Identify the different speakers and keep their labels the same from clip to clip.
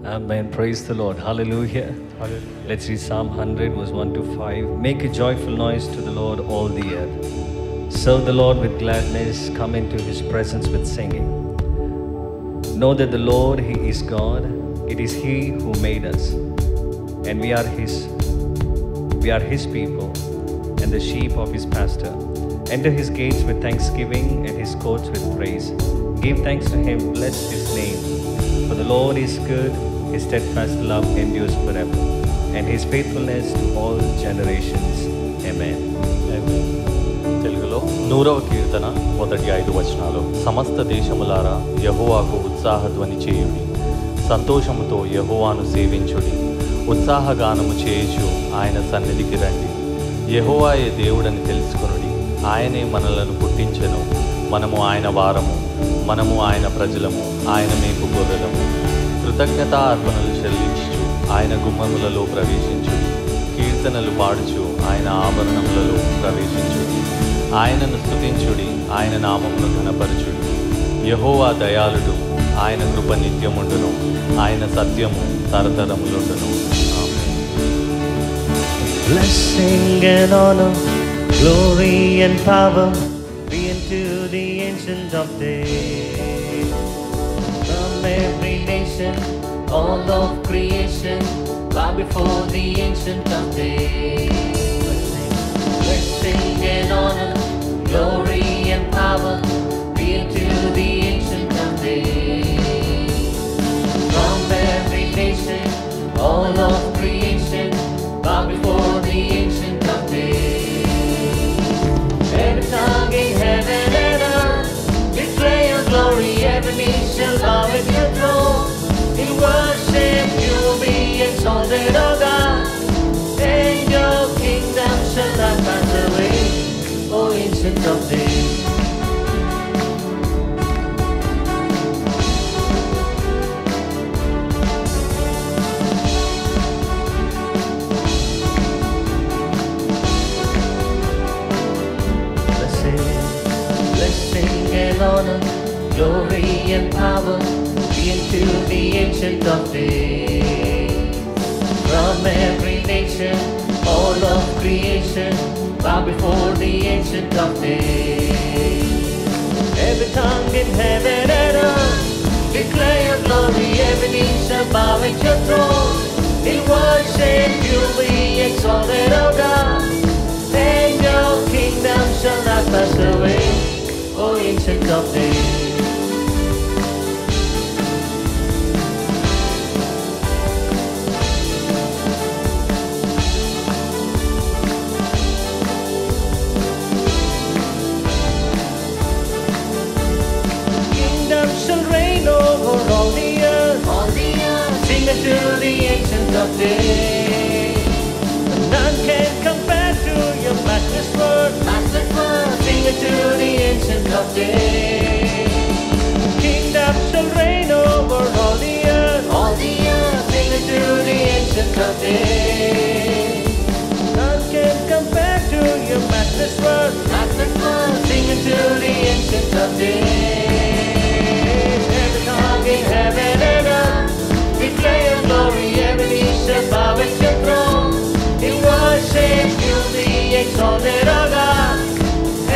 Speaker 1: Amen. Praise the Lord. Hallelujah.
Speaker 2: Hallelujah.
Speaker 1: Let's read Psalm 100, verse 1 to 5. Make a joyful noise to the Lord, all the earth. Serve the Lord with gladness. Come into his presence with singing. Know that the Lord, he is God. It is he who made us, and we are his people, and the sheep of his pasture. Enter his gates with thanksgiving and his courts with praise. Give thanks to him, bless his name. For the Lord is good, his steadfast love endures forever, and his faithfulness to all generations. Amen.
Speaker 2: Amen. తెలుగులో 100వ కీర్తన మొదటి 5 వచనాలు. సమస్త దేశములారా యెహోవాకు ఉత్సాహధ్వని చేయుడి, సంతోషముతో యెహోవాను సేవించుడి, ఉత్సాహగానము చేయుచు ఆయన సన్నిధికి రండి. యెహోవాయే దేవుడని తెలుసుకొనుడి, ఆయనే మనలను పుట్టించెను, మనము ఆయన వారము, మనము ఆయన ప్రజలము, ఆయన మేపు గొర్రెలము. కృతజ్ఞతా అర్పణలు చెల్లించుచు ఆయన గుమ్మములలో ప్రవేశించుడి, కీర్తనలు పాడుచు ఆయన ఆభరణములలో ప్రవేశించుడి. ఆయనను స్తుతించుడి, ఆయన నామమును ఘనపరచుడి. యెహోవా దయాళుడు, ఆయన కృప నిత్యముండును, ఆయన సత్యము తరతరములుండును. ఆమేన్.
Speaker 1: Blessing and honor, glory and power be unto the Ancient of Days. From every nation, all of creation, bow before the Ancient of Days. Blessing and honor, glory and power be unto the Ancient of Days. From every nation, all of creation, bow before the Ancient of Days. Every tongue in heaven and earth declare your glory. Every knee shall bow at your throne. In worship you will be exalted, O God, and your kingdom shall not pass away, O Ancient of Days. Blessing and honor, glory and power be unto the Ancient of Days. From every nation, all of creation, bow before the Ancient of Days. Every tongue in heaven and earth declare your glory. Every knee shall bow at your throne. In worship you be exalted, O God, and your kingdom shall not pass away, O Ancient of Days. Kingdom shall reign over all the earth. Sing unto the Ancient of Days. None can compare to your matchless word. Sing unto the Ancient of Days. Kingdom shall reign over all the earth. Sing unto the Ancient of Days. None can compare to your matchless word. Sing unto the Ancient of Days. Every tongue in heaven and earth declare your glory. Every knee shall bow at your throne. In worship you'll be exalted, O God,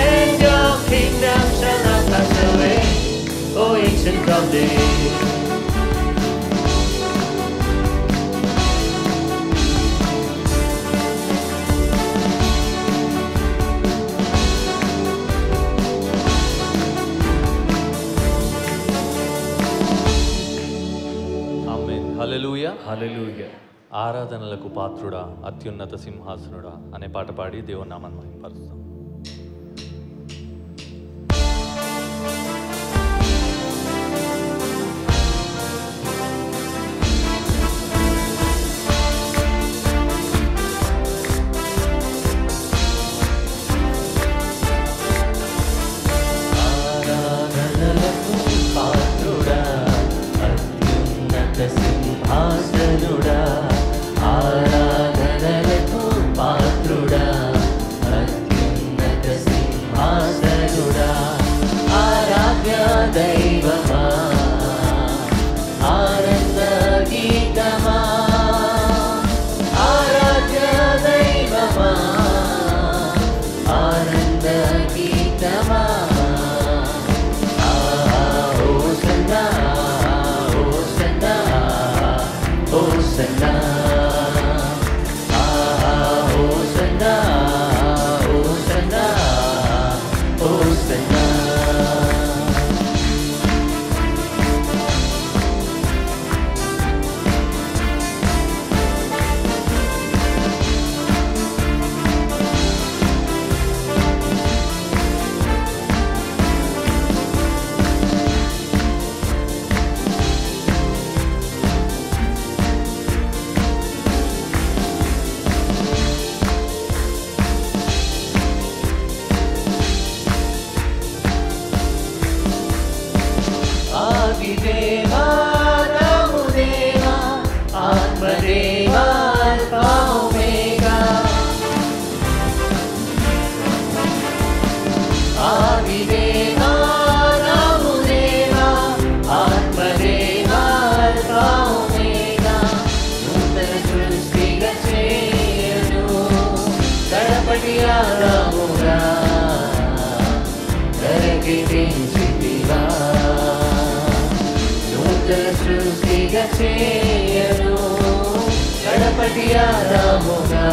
Speaker 1: and your kingdom shall not pass away, O Ancient of Days.
Speaker 2: Amen. Hallelujah.
Speaker 1: Hallelujah.
Speaker 2: ఆరాధనలకు పాత్రుడా, అత్యున్నత సింహాసనుడా అనే పాట పాడి దేవుని నామాన్ని మహిమపరుస్తాం.
Speaker 1: ఆరాధనలకు పాత్రుడా, అత్యున్నత సింహాసనుడా. ఆరాధనలకు పాత్రుడా, అత్యున్నత సింహాసనుడా. ఆరాధ్య దైవమా, ఆనంద గీత పూర్తిగా చేయను గణపతి ఆరాముగా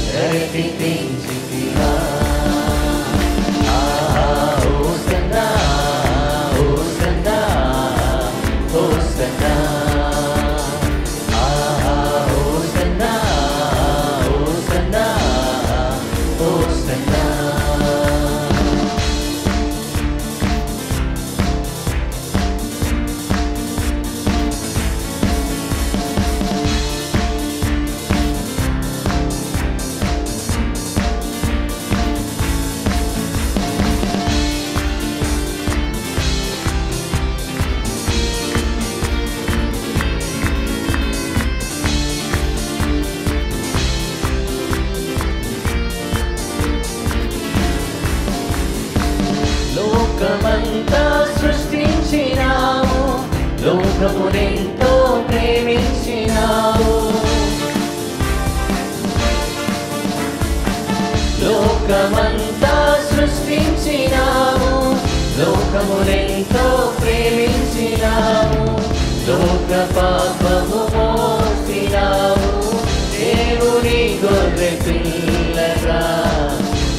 Speaker 1: ప్రకటించితివా హోసన్నా హోసన్నా హోసన్నా హోసన్నా హోసన్నా హోసన్నా లోకమంతా సృష్టించినావు లోకమునెంతో ప్రేమించినావు లోకమంతా సృష్టించినావు లోకమునెంతో ప్రేమించినావు లోక పాపము మోసినావు దేవుని గొర్రె పిల్లగా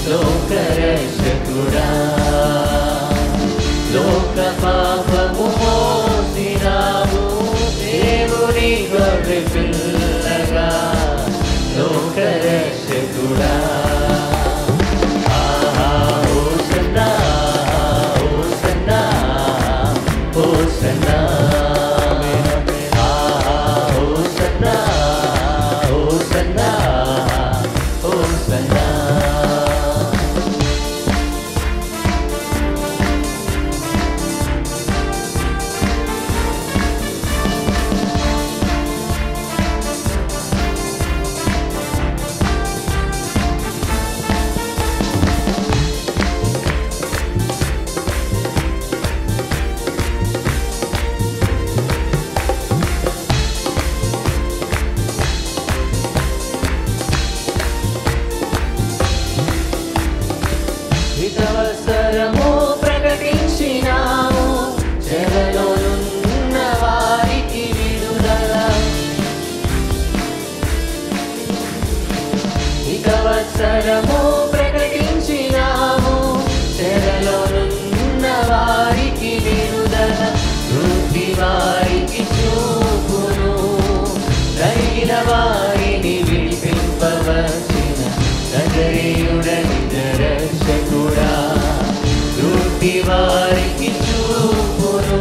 Speaker 1: లోకరక్షకుడా లోక పాపము మోసినావు దేవుని గొర్రె పిల్లగా లోకరక్షకుడా హోసన్నా హోసన్నా హోసన్నా హోసన్నా హోసన్నా హోసన్నా హితవసరము ప్రకటించినావు చెరలోనున్న వారికి విడుదల హితవసరము ప్రకటించినావు చెరలోనున్న వారికి విడుదల వృద్ధి వారికి చూపును తగిన వారిని విడిపింపవచ్చిన నజరేయుడని రక్షకుడా వృద్ధి వారికి చూపును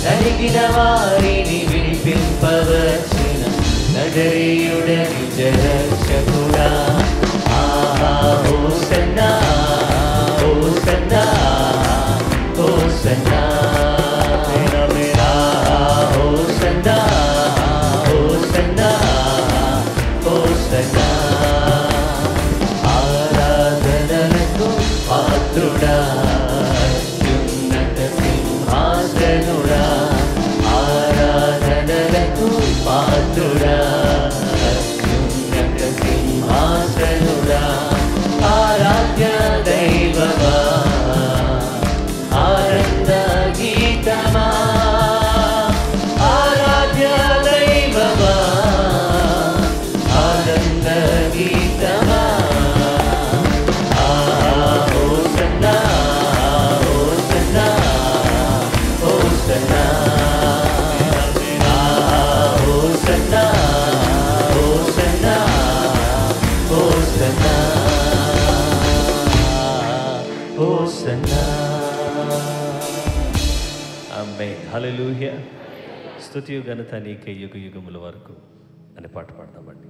Speaker 1: తగిన వారిని విడిపింపవచ్చిన నజరేయుడని రక్షకుడా హోసన్నా హోసన్నా హోసన్నా హోసన్నా హోసన్నా హోసన్నా ఆరాధనలకు పాత్రుడా అత్యున్నత సింహాసనుడా ఆరాధనలకు పాత్రుడా అత్యున్నత సింహాసనుడా ఆరాధ్య దైవమా ఆనంద గీతమా ఆరాధ్య దైవమా ఆనంద గీతమా హోసన్నా హోసన్నా హోసన్నా హోసన్నా హోసన్నా హోసన్నా హోసన్నా ఆమేన్ హల్లెలూయా స్తుతియు ఘనత నీకే యుగ యుగముల వరకు అనే పాట పాడదామండి.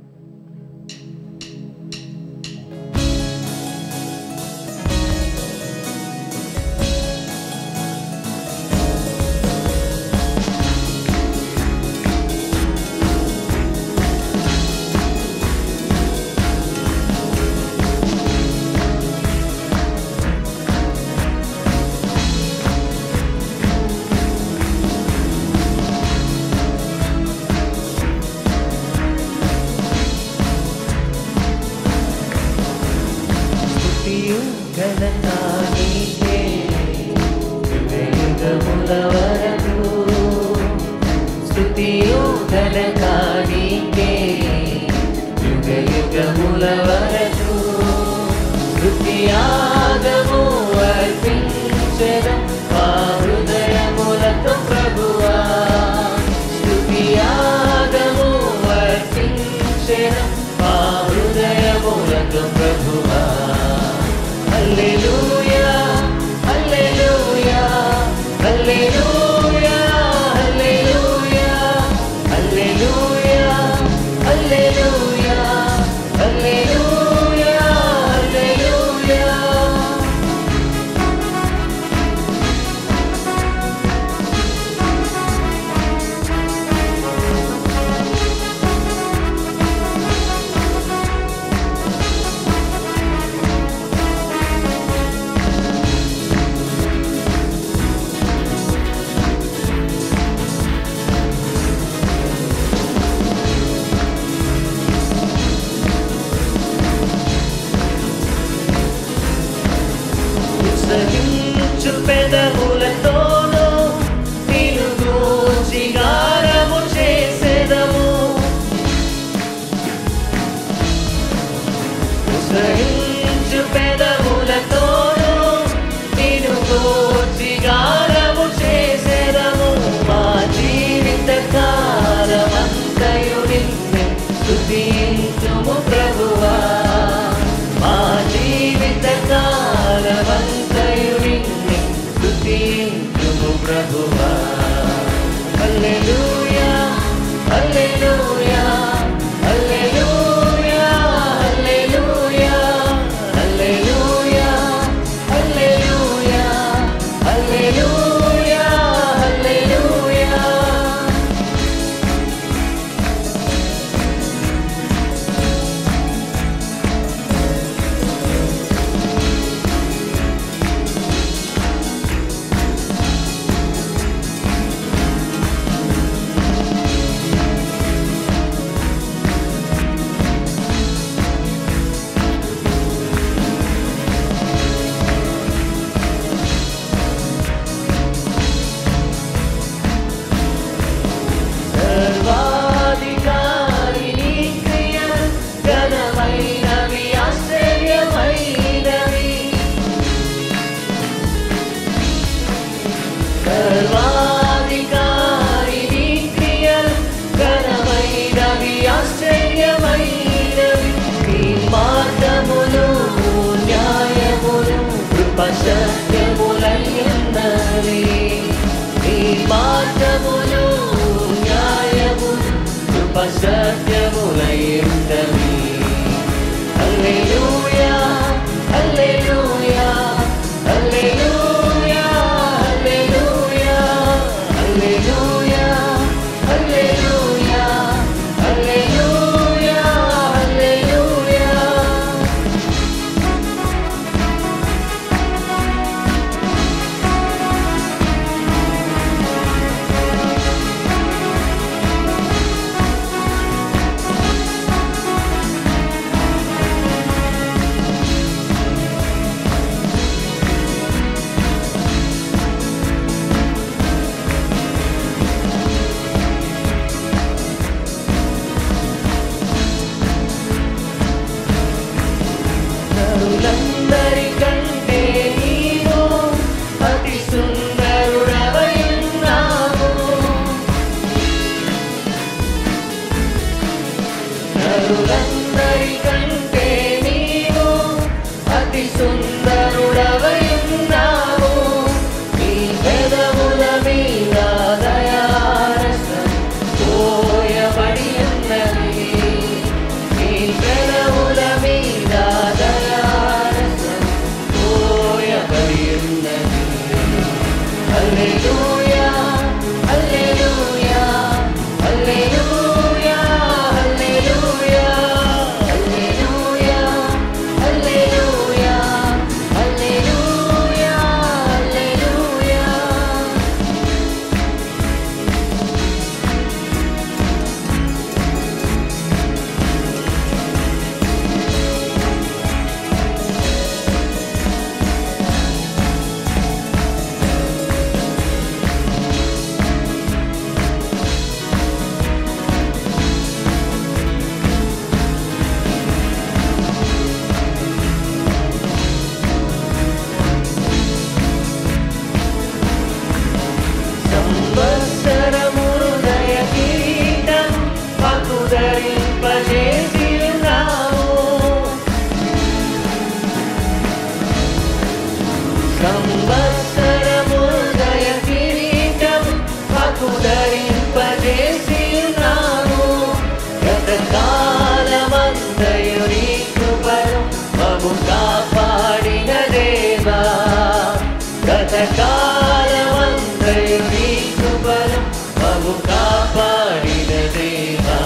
Speaker 1: కాపాడిన దేవా.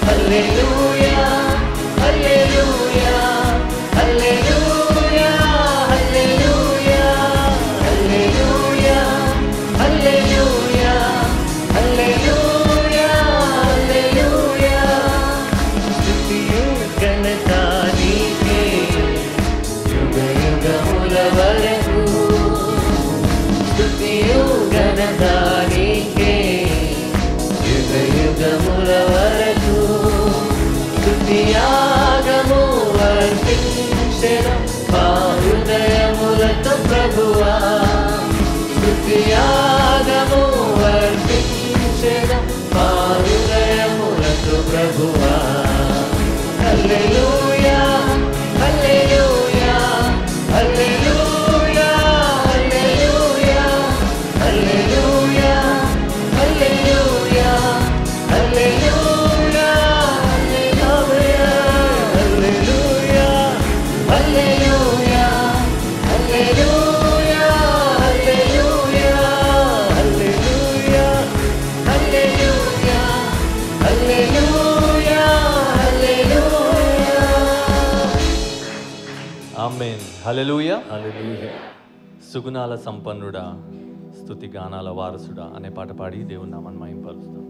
Speaker 1: హల్లెలూయా హల్లెలూయా హల్లెలూయా హల్లెలూయా హల్లెలూయా హల్లెలూయా హల్లెలూయా హల్లెలూయా. స్తుతియు ఘనత నీకే యుగ యుగముల వరకు. స్తుతియు ఘనత నీకే యుగ యుగముల వరకు. స్తుతియాగము అర్పించెను మా హృదయములతో ప్రభువా. స్తుతియాగము అర్పించెను మా హృదయములతో ప్రభువా. హల్లెలూయా హల్లెలూయా హల్లెలూయా హల్లెలూయా హల్లెలూయా హల్లెలూయా హల్లెలూయా హల్లెలూయా హల్లెలూయా హల్లెలూయా హల్లెలూయా హల్లెలూయా హల్లెలూయా హల్లెలూయా హల్లెలూయా.
Speaker 2: ఆమేన్. హల్లెలూయా.
Speaker 1: హల్లెలూయా.
Speaker 2: సుగుణాల సంపన్నుడా, స్తుతి గానాల వారసుడా అనే పాట పాడి దేవుని నామాన్ని మహిమపరుస్తాం.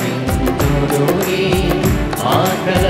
Speaker 1: ఆస్వాదింతురుని ఆకల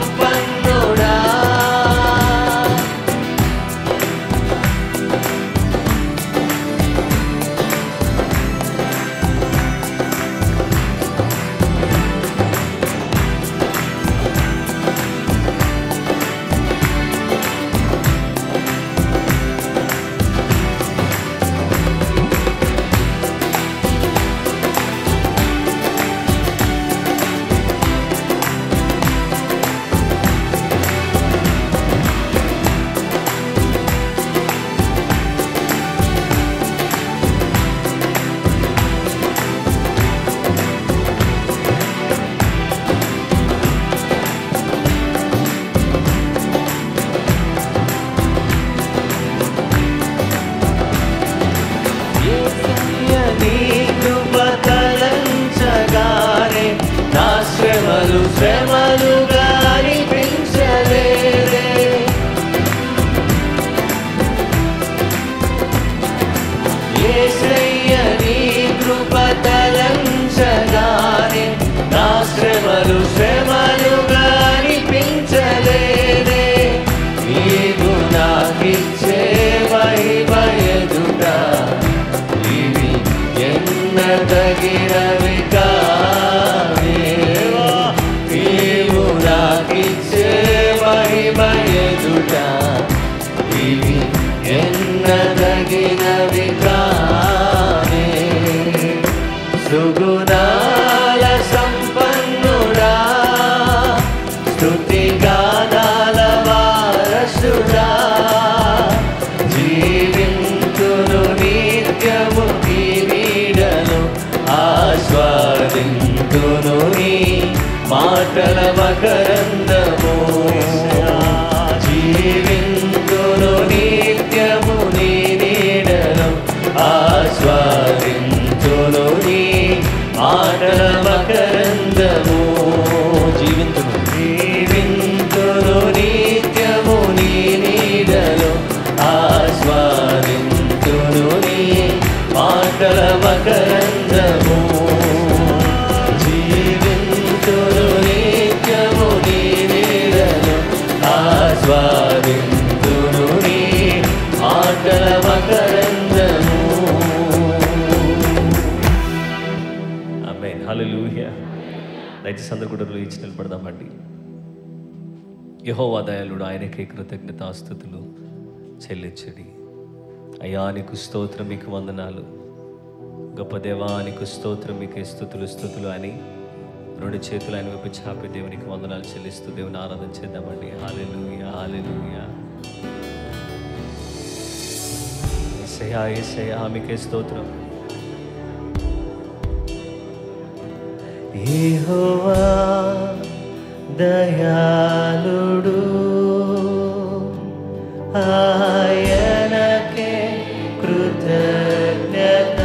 Speaker 1: సంపన్నుడా శ్రమలుగా అనిపించలేదే యేసయ్య నీ కృప తలంచగానే నా శ్రమలుగా అనిపించలేదే నీవు నాకిచ్చే మహిమ ఎదుట ఇవి ఎన్నదగినవి కావే నాకిచ్చే మహిమ ఎదుట ఇవి ఎన్నదగినవి కానే సుగుణాల సంపన్నుడా స్తుతి గానాల వారసుడా జీవింతును నిత్యము నీ నీడను ఆస్వాదింతును నీ మాటల మకరందము జీవింతును నిత్యము నీ నీడను ఆస్వాదింతును నీ మాటల మకరందము జీవింతును నిత్యము నీ నీడను ఆస్వాదింతును నీ మాటల మకరందము ఆస్వాదింతును నీ మాటల మకరందము. ఆమేన్. హల్లెలూయా. దయచేసి అందరూ కూడా లేచి నిలబడదామండి. యెహోవా దయాళుడు, ఆయనకే కృతజ్ఞతాస్తుతులు చెల్లించడి. అయ్యా నీకు స్తోత్రం, మీకు వందనాలు. గొప్ప దేవా నీకు స్తోత్రం, మీకే స్తుతులు అని రెండు చేతులు ఆయన వైపు చాపి దేవునికి వందనాలు చెల్లిస్తూ దేవుని ఆరాధన చేద్దామండి. హల్లెలూయా, హల్లెలూయా. యేసయ్యా, యేసయ్యా మీకే స్తోత్రం. యెహోవా దయాళుడు, ఆయనకే కృతజ్ఞత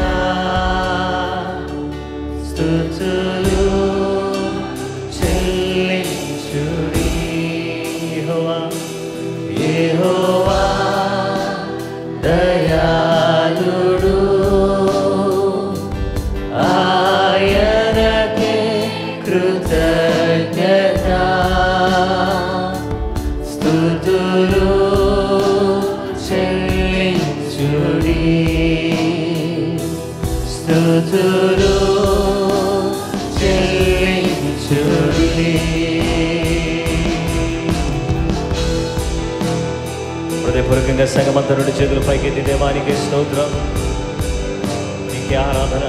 Speaker 1: స్తుతులు చెల్లించుడి. యెహోవా దయాళుడు, ఆయనకే కృతజ్ఞత స్తుతులు చెల్లించుడి. స్తుతులు చెల్లించుడి. హృదయపూర్వకంగా సంగమంతా రెండు చేతులు పైకెత్తి దేవానికి స్తోత్రం, నీకే ఆరాధన.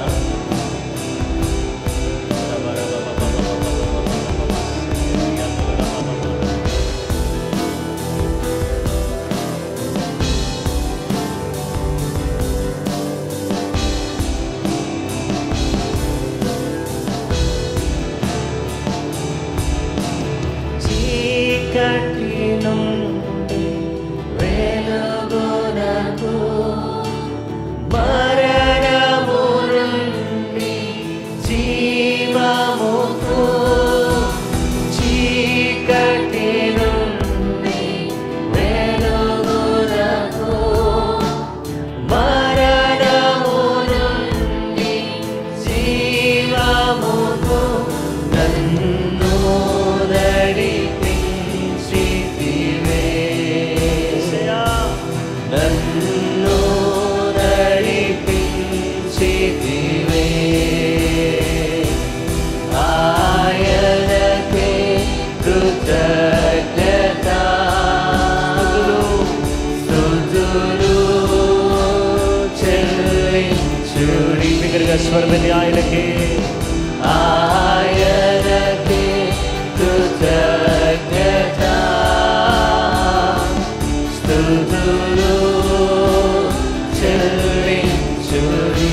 Speaker 1: బిగ్గరగా స్వరమెత్తి ఆయనకి కృతజ్ఞత స్తుతులు చెల్లించుడి.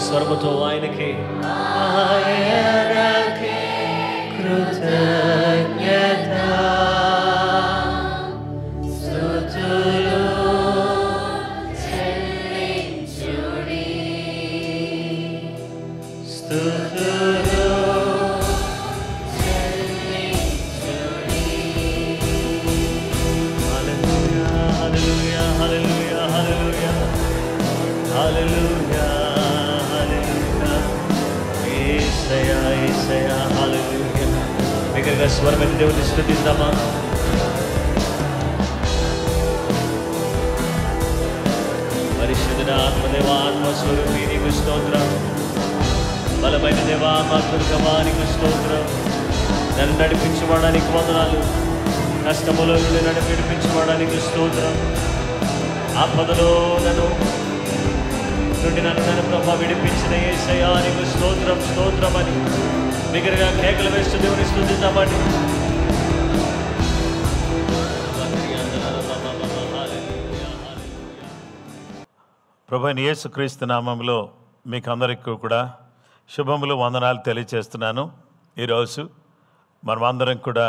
Speaker 1: స్వరముతో ఆయనకి కృతజ్ఞత స్తుతులు చెల్లించుడి. స్తుతులు చెల్లించుడి. హల్లెలూయా హల్లెలూయా హల్లెలూయా హల్లెలూయా హల్లెలూయా. బిగ్గరగా స్వరమెత్తి దేవుని స్తుతిద్దామా? పరిశుద్ధుడ ఆత్మదేవా ఆత్మస్వరూపి నీకు స్తోత్రం. బలమైన దేవా మాతృకమా నీకు స్తోత్రం. నన్ను నడిపించబడడానికి వందనాలు. కష్టములో నుండి నన్ను విడిపించబడడానికి స్తోత్రం. ఆపదలో నన్ను ప్రభా విడిపించిన యేసయ్యా నీకు స్తోత్రం స్తోత్రం అని బిగ్గరగా కేకలు వేస్తూ దేవుని స్తుతిద్దామని.
Speaker 3: ప్రభువైన యేసుక్రీస్తు నామములో మీకు అందరికీ కూడా శుభములు వందనాలు తెలియచేస్తున్నాను. ఈరోజు మనమందరం కూడా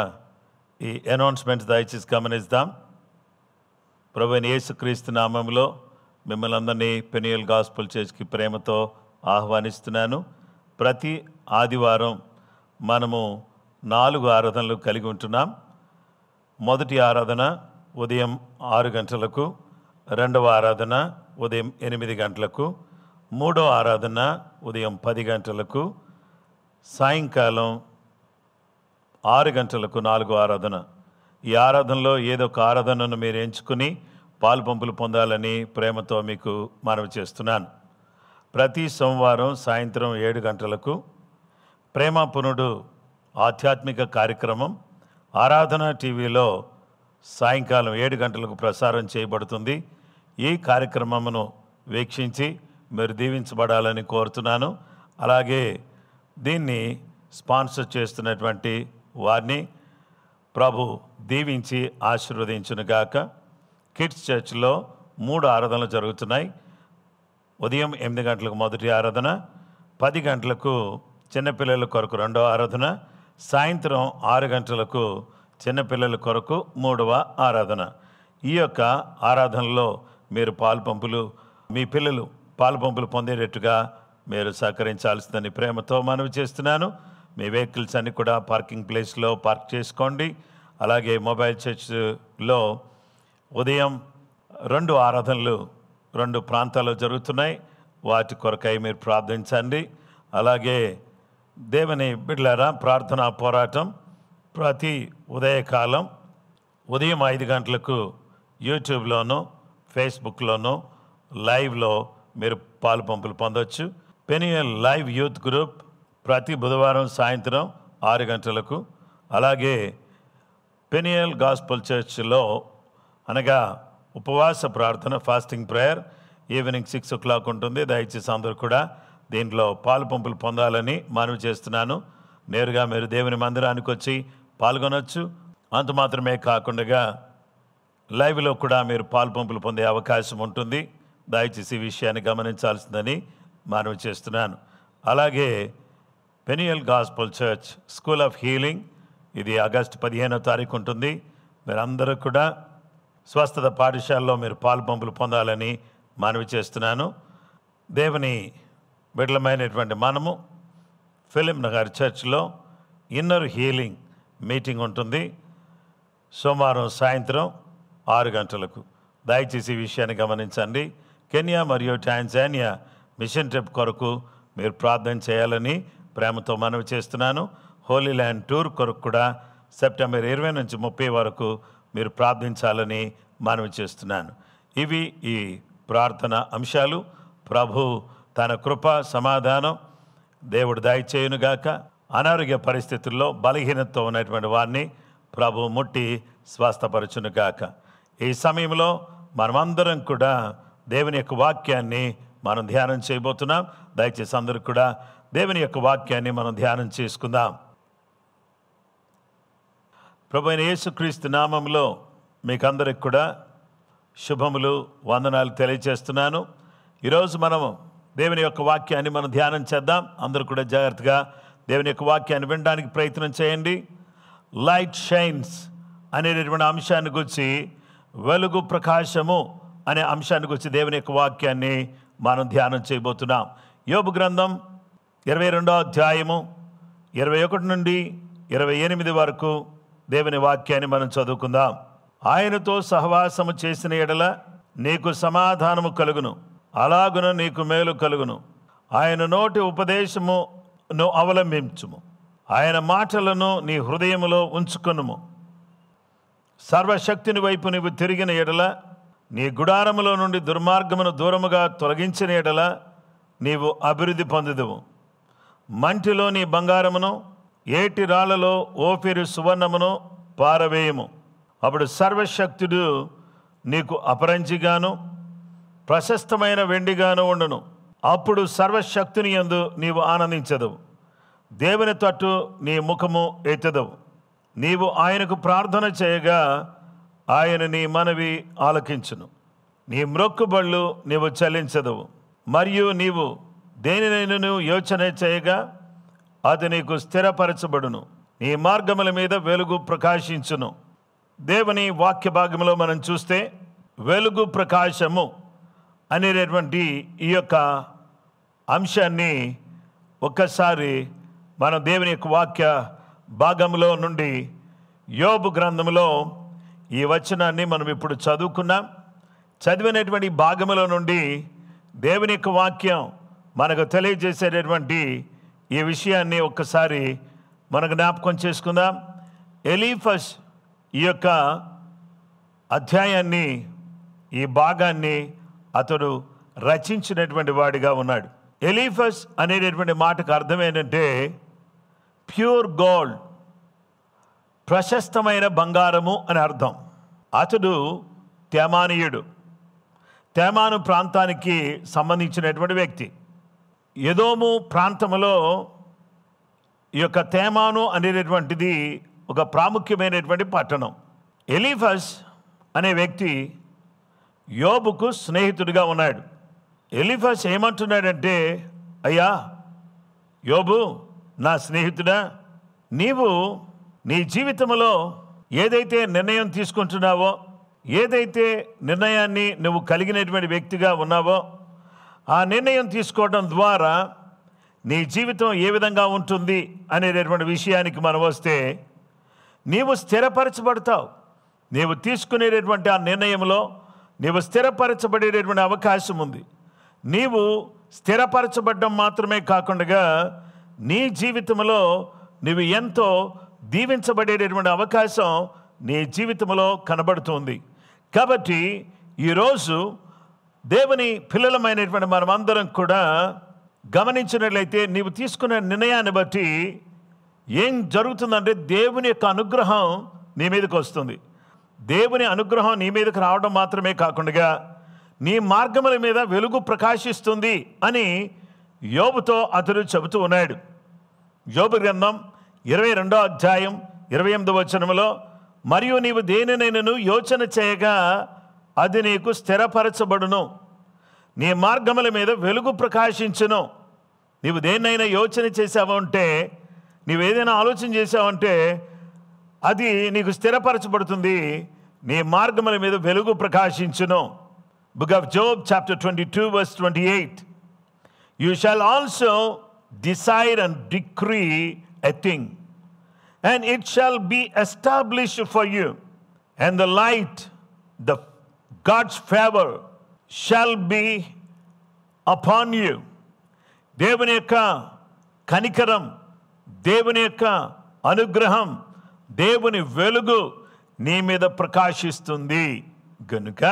Speaker 3: ఈ అనౌన్స్మెంట్స్ దయచేసి గమనిద్దాం. ప్రభువైన యేసుక్రీస్తు నామములో మిమ్మల్ని అందరినీ పెనియల్ గాస్పుల్ చర్చ్కి ప్రేమతో ఆహ్వానిస్తున్నాను. ప్రతి ఆదివారం మనము 4 ఆరాధనలు కలిగి ఉంటున్నాం. మొదటి ఆరాధన ఉదయం 6 గంటలకు, రెండవ ఆరాధన ఉదయం 8 గంటలకు, మూడో ఆరాధన ఉదయం 10 గంటలకు, సాయంకాలం 6 గంటలకు 4 ఆరాధన. ఈ ఆరాధనలో ఏదో ఒక ఆరాధనను మీరు ఎంచుకుని పాలు పంపులు పొందాలని ప్రేమతో మీకు మనవి చేస్తున్నాను. ప్రతి సోమవారం సాయంత్రం 7 గంటలకు ప్రేమాపునుడు ఆధ్యాత్మిక కార్యక్రమం ఆరాధన టీవీలో సాయంకాలం 7 గంటలకు ప్రసారం చేయబడుతుంది. ఈ కార్యక్రమమును వీక్షించి మీరు దీవించబడాలని కోరుతున్నాను. అలాగే దీన్ని స్పాన్సర్ చేస్తున్నటువంటి వారిని ప్రభు దీవించి ఆశీర్వదించునుగాక. కిడ్స్ చర్చ్లో 3 ఆరాధనలు జరుగుతున్నాయి. ఉదయం 8 గంటలకు మొదటి ఆరాధన, 10 గంటలకు చిన్నపిల్లల కొరకు రెండవ ఆరాధన, సాయంత్రం 6 గంటలకు చిన్నపిల్లల కొరకు 3వ ఆరాధన. ఈ యొక్క ఆరాధనలో మీరు పాలు పంపులు, మీ పిల్లలు పాలు పంపులు పొందేటట్టుగా మీరు సహకరించాల్సిందని ప్రేమతో మనవి చేస్తున్నాను. మీ వెహికల్స్ అన్ని కూడా పార్కింగ్ ప్లేస్లో పార్క్ చేసుకోండి. అలాగే మొబైల్ చర్చ్లో ఉదయం 2 ఆరాధనలు 2 ప్రాంతాల్లో జరుగుతున్నాయి. వాటి కొరకై మీరు ప్రార్థించండి. అలాగే దేవుని బిడ్డలారా, ప్రార్థనా పోరాటం ప్రతి ఉదయకాలం ఉదయం 5 గంటలకు యూట్యూబ్లోనూ ఫేస్బుక్లోనూ లైవ్లో మీరు పాలు పంపులు పొందవచ్చు. పెనియల్ లైవ్ యూత్ గ్రూప్ ప్రతి బుధవారం సాయంత్రం 6 గంటలకు, అలాగే పెనియల్ గాస్పల్ చర్చ్లో అనగా ఉపవాస ప్రార్థన ఫాస్టింగ్ ప్రేయర్ ఈవినింగ్ 6 o'clock ఉంటుంది. దయచేసి అందరూ కూడా దీంట్లో పాలు పంపులు పొందాలని మనవి చేస్తున్నాను. నేరుగా మీరు దేవుని మందిరానికి వచ్చి పాల్గొనవచ్చు. అంత మాత్రమే కాకుండా లైవ్లో కూడా మీరు పాలు పంపులు పొందే అవకాశం ఉంటుంది. దయచేసి ఈ విషయాన్ని గమనించాల్సిందని మనవి చేస్తున్నాను. అలాగే Peniel gospel church school of healing ఇది ఆగస్టు 15వ తారీఖు ఉంటుంది. మీరందరూ కూడా స్వస్థత పాఠశాలలో మీరు పాలు పంపులు పొందాలని మనవి చేస్తున్నాను. దేవుని బిడ్డలమైనటువంటి మనము ఫిలిం నగర్ చర్చ్లో ఇన్నర్ హీలింగ్ మీటింగ్ ఉంటుంది సోమవారం సాయంత్రం 6 గంటలకు. దయచేసి ఈ విషయాన్ని గమనించండి. కెన్యా మరియు టాంజానియా మిషన్ ట్రిప్ కొరకు మీరు ప్రార్థన చేయాలని ప్రేమతో మనవి చేస్తున్నాను. హోలీ ల్యాండ్ టూర్ కొరకు కూడా సెప్టెంబర్ 20 నుంచి 30 వరకు మీరు ప్రార్థించాలని మనవి చేస్తున్నాను. ఇవి ఈ ప్రార్థన అంశాలు. ప్రభు తన కృప సమాధానం దేవుడు దయచేయునుగాక. అనారోగ్య పరిస్థితుల్లో బలహీనతతో ఉన్నటువంటి వారిని ప్రభు ముట్టి స్వస్థపరచునుగాక. ఈ సమయంలో మనమందరం కూడా దేవుని యొక్క వాక్యాన్ని మనం ధ్యానం చేయబోతున్నాం. దయచేసి అందరూ కూడా దేవుని యొక్క వాక్యాన్ని మనం ధ్యానం చేసుకుందాం. ప్రభు అయిన యేసుక్రీస్తు నామంలో మీకు అందరికి కూడా శుభములు, వందనాలు తెలియజేస్తున్నాను. ఈరోజు మనము దేవుని యొక్క వాక్యాన్ని మనం ధ్యానం చేద్దాం. అందరూ కూడా జాగ్రత్తగా దేవుని యొక్క వాక్యాన్ని వినడానికి ప్రయత్నం చేయండి. లైట్ షైన్స్ అనేటటువంటి అంశాన్ని గురించి, వెలుగు ప్రకాశము అనే అంశాన్ని గురించి దేవుని యొక్క వాక్యాన్ని మనం ధ్యానం చేయబోతున్నాం. యోబు గ్రంథం 22వ అధ్యాయము 21 నుండి 28 వరకు దేవుని వాక్యాన్ని మనం చదువుకుందాం. ఆయనతో సహవాసము చేసిన ఎడల నీకు సమాధానము కలుగును, అలాగున నీకు మేలు కలుగును. ఆయన నోటి ఉపదేశమును అవలంబించుము, ఆయన మాటలను నీ హృదయములో ఉంచుకొనుము. సర్వశక్తిని వైపు నీవు తిరిగిన ఎడల, నీ గుడారములో నుండి దుర్మార్గమును దూరముగా తొలగించిన ఎడల నీవు అభివృద్ధి పొందుదువు. మంటిలో నీ బంగారమును, ఏటి రాళ్లలో ఓఫీరు సువర్ణమును పారవేయము. అప్పుడు సర్వశక్తుడు నీకు అపరంజిగాను ప్రశస్తమైన వెండిగాను ఉండును. అప్పుడు సర్వశక్తుని యందు నీవు ఆనందించదవు, దేవుని తట్టు నీ ముఖము ఎత్తదవు. నీవు ఆయనకు ప్రార్థన చేయగా ఆయన నీ మనవి ఆలకించును. నీ మ్రొక్కుబళ్ళు నీవు చెల్లించదవు. మరియు నీవు దేనినైనా యోచన చేయగా అది నీకు స్థిరపరచబడును. నీ మార్గముల మీద వెలుగు ప్రకాశించును. దేవుని వాక్య భాగంలో మనం చూస్తే వెలుగు ప్రకాశము అనేటటువంటి ఈ యొక్క అంశాన్ని ఒక్కసారి మనం దేవుని యొక్క వాక్య భాగంలో నుండి యోబు గ్రంథంలో ఈ వచనాన్ని మనం ఇప్పుడు చదువుకున్నాం. చదివినటువంటి భాగంలో నుండి దేవుని యొక్క వాక్యం మనకు తెలియజేసేటటువంటి ఈ విషయాన్ని ఒక్కసారి మనకు జ్ఞాపకం చేసుకుందాం. ఎలీఫస్ ఈ యొక్క అధ్యాయాన్ని, ఈ భాగాన్ని అతడు రచించినటువంటి వాడిగా ఉన్నాడు. ఎలీఫస్ అనేటటువంటి మాటకు అర్థం ఏంటంటే ప్యూర్ గోల్డ్, ప్రశస్తమైన బంగారము అని అర్థం. అతడు తేమానీయుడు, తేమాను ప్రాంతానికి సంబంధించినటువంటి వ్యక్తి. ఎదోము ప్రాంతంలో ఈ యొక్క తేమాను అనేటటువంటిది ఒక ప్రాముఖ్యమైనటువంటి పట్టణం. ఎలీఫస్ అనే వ్యక్తి యోబుకు స్నేహితుడిగా ఉన్నాడు. ఎలీఫస్ ఏమంటున్నాడంటే, అయ్యా యోబు, నా స్నేహితుడా, నీవు నీ జీవితంలో ఏదైతే నిర్ణయం తీసుకుంటున్నావో, ఏదైతే నిర్ణయాన్ని నువ్వు కలిగినటువంటి వ్యక్తిగా ఉన్నావో, ఆ నిర్ణయం తీసుకోవడం ద్వారా నీ జీవితం ఏ విధంగా ఉంటుంది అనేటటువంటి విషయానికి మనం వస్తే, నీవు స్థిరపరచబడతావు. నీవు తీసుకునేటటువంటి ఆ నిర్ణయంలో నీవు స్థిరపరచబడేటటువంటి అవకాశం ఉంది. నీవు స్థిరపరచబడడం మాత్రమే కాకుండా నీ జీవితంలో నువ్వు ఎంతో దీవించబడేటటువంటి అవకాశం నీ జీవితంలో కనబడుతుంది. కాబట్టి ఈరోజు దేవుని పిల్లలమైనటువంటి మనమందరం కూడా గమనించినట్లయితే, నీవు తీసుకునే నిర్ణయాన్ని బట్టి ఏం జరుగుతుందంటే దేవుని యొక్క అనుగ్రహం నీ మీదకి వస్తుంది. దేవుని అనుగ్రహం నీ మీదకి రావడం మాత్రమే కాకుండా నీ మార్గముల మీద వెలుగు ప్రకాశిస్తుంది అని యోబుతో అతడు చెబుతూ ఉన్నాడు. యోబు గ్రంథం 22వ అధ్యాయం 28వ వచనములో, మరియు నీవు దేనినైనను యోచన చేయగా అది నీకు స్థిరపరచబడును, నీ మార్గముల మీద వెలుగు ప్రకాశించును. నీవు దేన్నైనా యోచన చేసావంటే, నీవేదైనా ఆలోచన చేసావంటే అది నీకు స్థిరపరచబడుతుంది, నీ మార్గముల మీద వెలుగు ప్రకాశించును. Book of Job chapter 22 verse 28. You shall also decide and decree a thing, and it shall be established for you, and the light, the God's favor shall be upon you. దేవుని యొక్క కనికరం, దేవుని యొక్క అనుగ్రహం, దేవుని వెలుగు నీ మీద ప్రకాశిస్తుంది. గనుక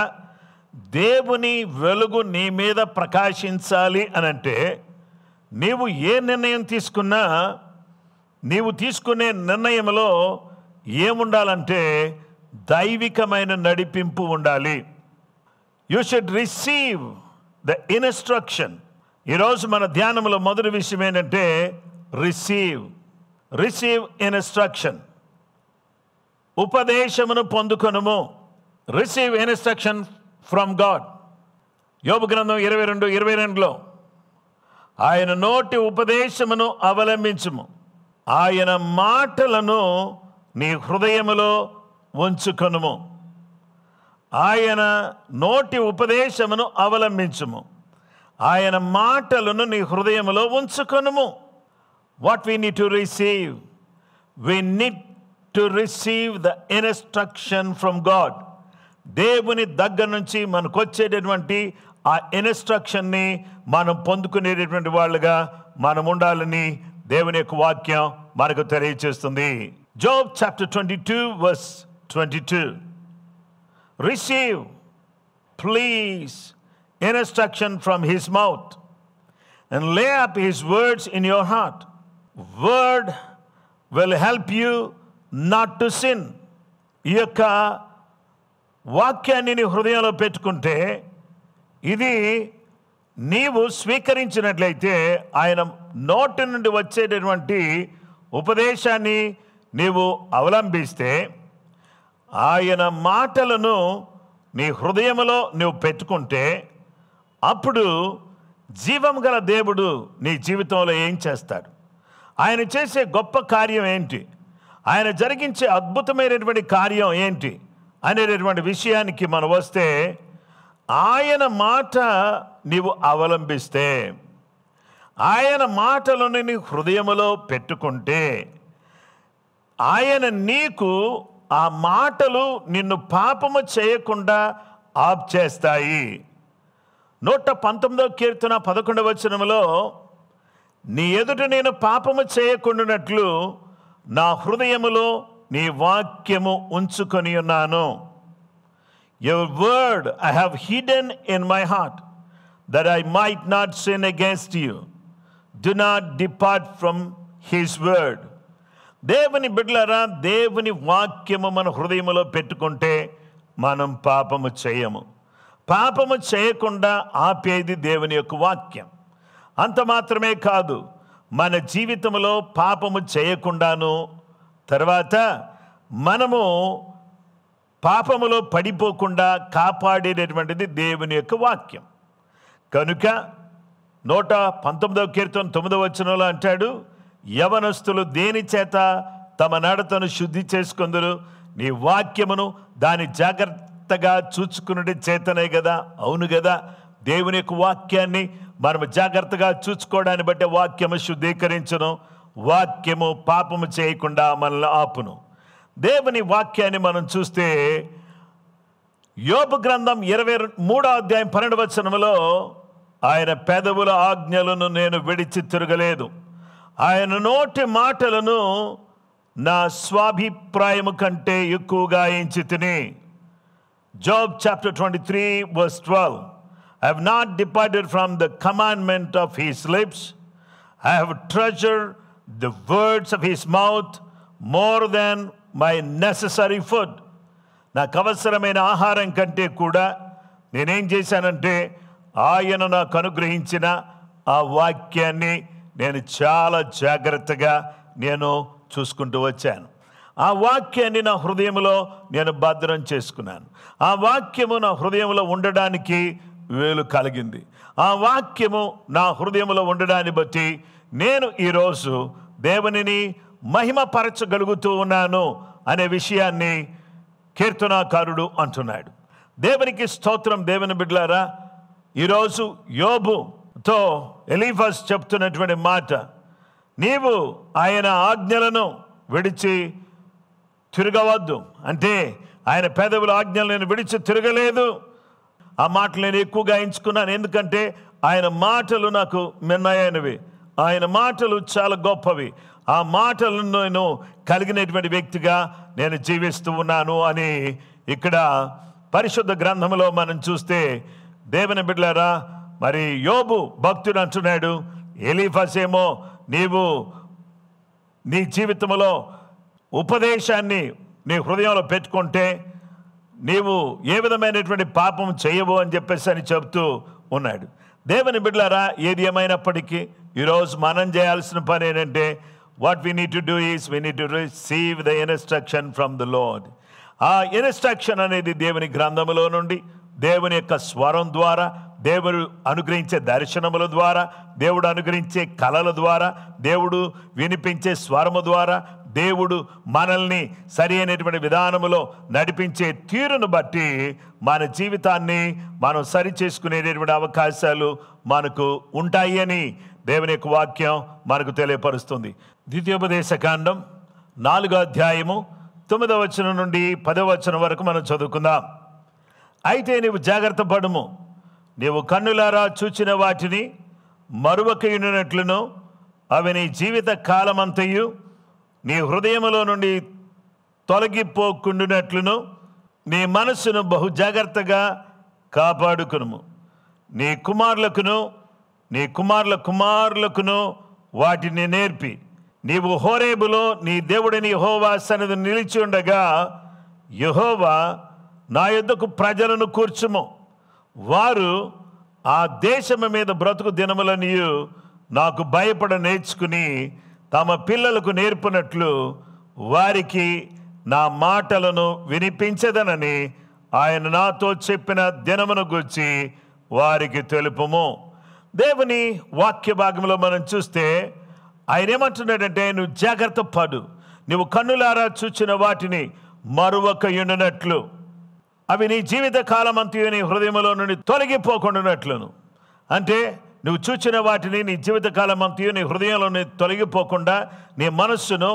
Speaker 3: దేవుని వెలుగు నీ మీద ప్రకాశించాలి అనంటే, నీవు ఏ నిర్ణయం తీసుకున్నా నీవు తీసుకునే నిర్ణయంలో ఏముండాలంటే దైవికమైన నడిపింపు ఉండాలి. You should receive the instruction. ఈరోజు మన ధ్యానంలో మొదటి విషయం ఏంటంటే రిసీవ్ ఇన్స్ట్రక్షన్. ఉపదేశమును పొందుకొనుము. Receive instruction from God. యోబు గ్రంథం 22:22లో, ఆయన నోటి ఉపదేశమును అవలంబించుము, ఆయన మాటలను నీ హృదయములో ఉంచుకొనుము. ఆయన నోటి ఉపదేశమును అవలంబించుము, ఆయన మాటలను నీ హృదయములో ఉంచుకొనుము. What we need to receive? We need to receive the instruction from God. దేవుని దగ్గర నుంచి మనకు వచ్చేటటువంటి ఆ ఇన్స్ట్రక్షన్ని మనం పొందుకునేటటువంటి వాళ్ళుగా మనం ఉండాలని దేవుని యొక్క వాక్యం మనకు తెలియజేస్తుంది. Job chapter 22 verse 22. Receive, please, instruction from his mouth, and lay up his words in your heart. Word will help you not to sin. ఈ యొక్క వాక్యాన్ని నీ హృదయంలో పెట్టుకుంటే, ఇది నీవు స్వీకరించినట్లయితే, ఆయన నోటి నుండి వచ్చేటటువంటి ఉపదేశాన్ని నీవు అవలంబిస్తే, ఆయన మాటలను నీ హృదయంలో నువ్వు పెట్టుకుంటే, అప్పుడు జీవం గల దేవుడు నీ జీవితంలో ఏం చేస్తాడు? ఆయన చేసే గొప్ప కార్యం ఏంటి? ఆయన జరిగించే అద్భుతమైనటువంటి కార్యం ఏంటి అనేటటువంటి విషయానికి మనం వస్తే, ఆయన మాట నీవు అవలంబిస్తే, ఆయన మాటలను నీ హృదయములో పెట్టుకుంటే ఆయన నీకు ఆ మాటలు నిన్ను పాపము చేయకుండా ఆప్ చేస్తాయి. 119వ కీర్తన 11వ వచనములో, నీ ఎదుట నేను పాపము చేయకుండానట్లు నా హృదయములో నీ వాక్యము ఉంచుకొని ఉన్నాను. Your word I have hidden in my heart, that I might not sin against you. Do not depart from his word. దేవుని బిడ్డలారా, దేవుని వాక్యము మన హృదయములో పెట్టుకుంటే మనం పాపము చేయము. పాపము చేయకుండా ఆపేది దేవుని యొక్క వాక్యం. అంత మాత్రమే కాదు, మన జీవితంలో పాపము చేయకుండాను, తర్వాత మనము పాపములో పడిపోకుండా కాపాడేటటువంటిది దేవుని యొక్క వాక్యం. కనుక 119వ కీర్తన 9వ వచనంలో అంటాడు, యవనస్తులు దేని చేత తమ నడతను శుద్ధి చేసుకొందురు, నీ వాక్యమును దాని జాగ్రత్తగా చూచుకునే చేతనే కదా. అవును కదా, దేవుని యొక్క వాక్యాన్ని మనము జాగ్రత్తగా చూసుకోవడాన్ని బట్టి వాక్యము శుద్ధీకరించును, వాక్యము పాపము చేయకుండా మనల్ని ఆపును. దేవుని వాక్యాన్ని మనం చూస్తే యోబు గ్రంథం 23వ అధ్యాయం 12వ వచనములో, ఆయన పెదవుల ఆజ్ఞలను నేను విడిచి తిరగలేదు, ఆయన నోటి మాటలను నా స్వాభిప్రాయము కంటే ఎక్కువగా ఎంచితిని. Job chapter 23 verse 12, I have not departed from the commandment of his lips. I have treasured the words of his mouth more than my necessary food. నాకు అవసరమైన ఆహారం కంటే కూడా నేనేం చేశానంటే, ఆయన నాకు అనుగ్రహించిన ఆ వాక్యాన్ని నేను చాలా జాగ్రత్తగా నేను చూసుకుంటూ వచ్చాను. ఆ వాక్యాన్ని నా హృదయంలో నేను భద్రం చేసుకున్నాను. ఆ వాక్యము నా హృదయంలో ఉండడానికి వేలు కలిగింది. ఆ వాక్యము నా హృదయంలో ఉండడాన్ని బట్టి నేను ఈరోజు దేవునిని మహిమపరచగలుగుతూ ఉన్నాను అనే విషయాన్ని కీర్తనాకారుడు అంటున్నాడు. దేవునికి స్తోత్రం. దేవుని బిడ్డలారా, ఈరోజు యోబుతో ఎలీఫజ్ చెప్తున్నటువంటి మాట, నీవు ఆయన ఆజ్ఞలను విడిచి తిరగవద్దు. అంటే ఆయన పెదవుల ఆజ్ఞలను విడిచి తిరగలేదు. ఆ మాటలు నేను ఎక్కువగా ఎంచుకున్నాను, ఎందుకంటే ఆయన మాటలు నాకు మిన్నయైనవి, ఆయన మాటలు చాలా గొప్పవి. ఆ మాటలను నేను కలిగినటువంటి వ్యక్తిగా నేను జీవిస్తూ ఉన్నాను అని ఇక్కడ పరిశుద్ధ గ్రంథంలో మనం చూస్తే, దేవుని బిడ్డలారా, మరి యోబు భక్తుడు అంటున్నాడు, ఎలీఫజ్ ఏమో నీవు నీ జీవితంలో ఉపదేశాన్ని నీ హృదయంలో పెట్టుకుంటే నీవు ఏ విధమైనటువంటి పాపం చేయవు అని చెప్పేసి అని చెబుతూ ఉన్నాడు. దేవుని బిడ్డలారా, ఏది ఏమైనప్పటికీ ఈరోజు మనం చేయాల్సిన పని ఏంటంటే, what we need to do is we need to receive the instruction from the Lord. ఆ ఇన్స్ట్రక్షన్ అనేది దేవుని గ్రంథములో నుండి, దేవుని యొక్క స్వరం ద్వారా, దేవుడు అనుగ్రహించే దర్శనముల ద్వారా, దేవుడు అనుగ్రహించే కళల ద్వారా, దేవుడు వినిపించే స్వరము ద్వారా, దేవుడు మనల్ని సరి అయినటువంటి విధానములో నడిపించే తీరును బట్టి మన జీవితాన్ని మనం సరి చేసుకునేటటువంటి అవకాశాలు మనకు ఉంటాయి అని దేవుని యొక్క వాక్యం మనకు తెలియపరుస్తుంది. ద్వితీయోపదేశకాండం 4వ అధ్యాయము 9వ వచనం నుండి 10వ వచనం వరకు మనం చదువుకుందాం. అయితే నీవు జాగ్రత్త పడుము, నీవు కన్నులారా చూచిన వాటిని మరువకయునట్లును, అవి నీ జీవిత కాలమంతయు నీ హృదయములో నుండి తొలగిపోకుండునట్లును నీ మనస్సును బహు జాగ్రత్తగా కాపాడుకును. నీ కుమారులకును నీ కుమారుల కుమారులకును వాటిని నేర్పి, నీవు హోరేబులో నీ దేవుడిని యెహోవా సన్నిధిని నిలిచి ఉండగా, యెహోవా నా యొద్దకు ప్రజలను కూర్చుము, వారు ఆ దేశము మీద బ్రతుకు దినములనియు నాకు భయపడ నేర్చుకుని తమ పిల్లలకు నేర్పునట్లు వారికి నా మాటలను వినిపించదనని ఆయన నాతో చెప్పిన దినమును గూర్చి వారికి తెలుపుము. దేవుని వాక్య భాగంలో మనం చూస్తే ఆయన ఏమంటున్నాడంటే, నువ్వు జాగ్రత్త పడు, నువ్వు కన్నులారా చూచిన వాటిని మరువకయుండునట్లు, అవి నీ జీవిత కాలం అంతయు నీ హృదయంలో నుండి తొలగిపోకుండానట్లును. అంటే నువ్వు చూచిన వాటిని నీ జీవితకాలం అంతయు నీ హృదయంలో తొలగిపోకుండా నీ మనస్సును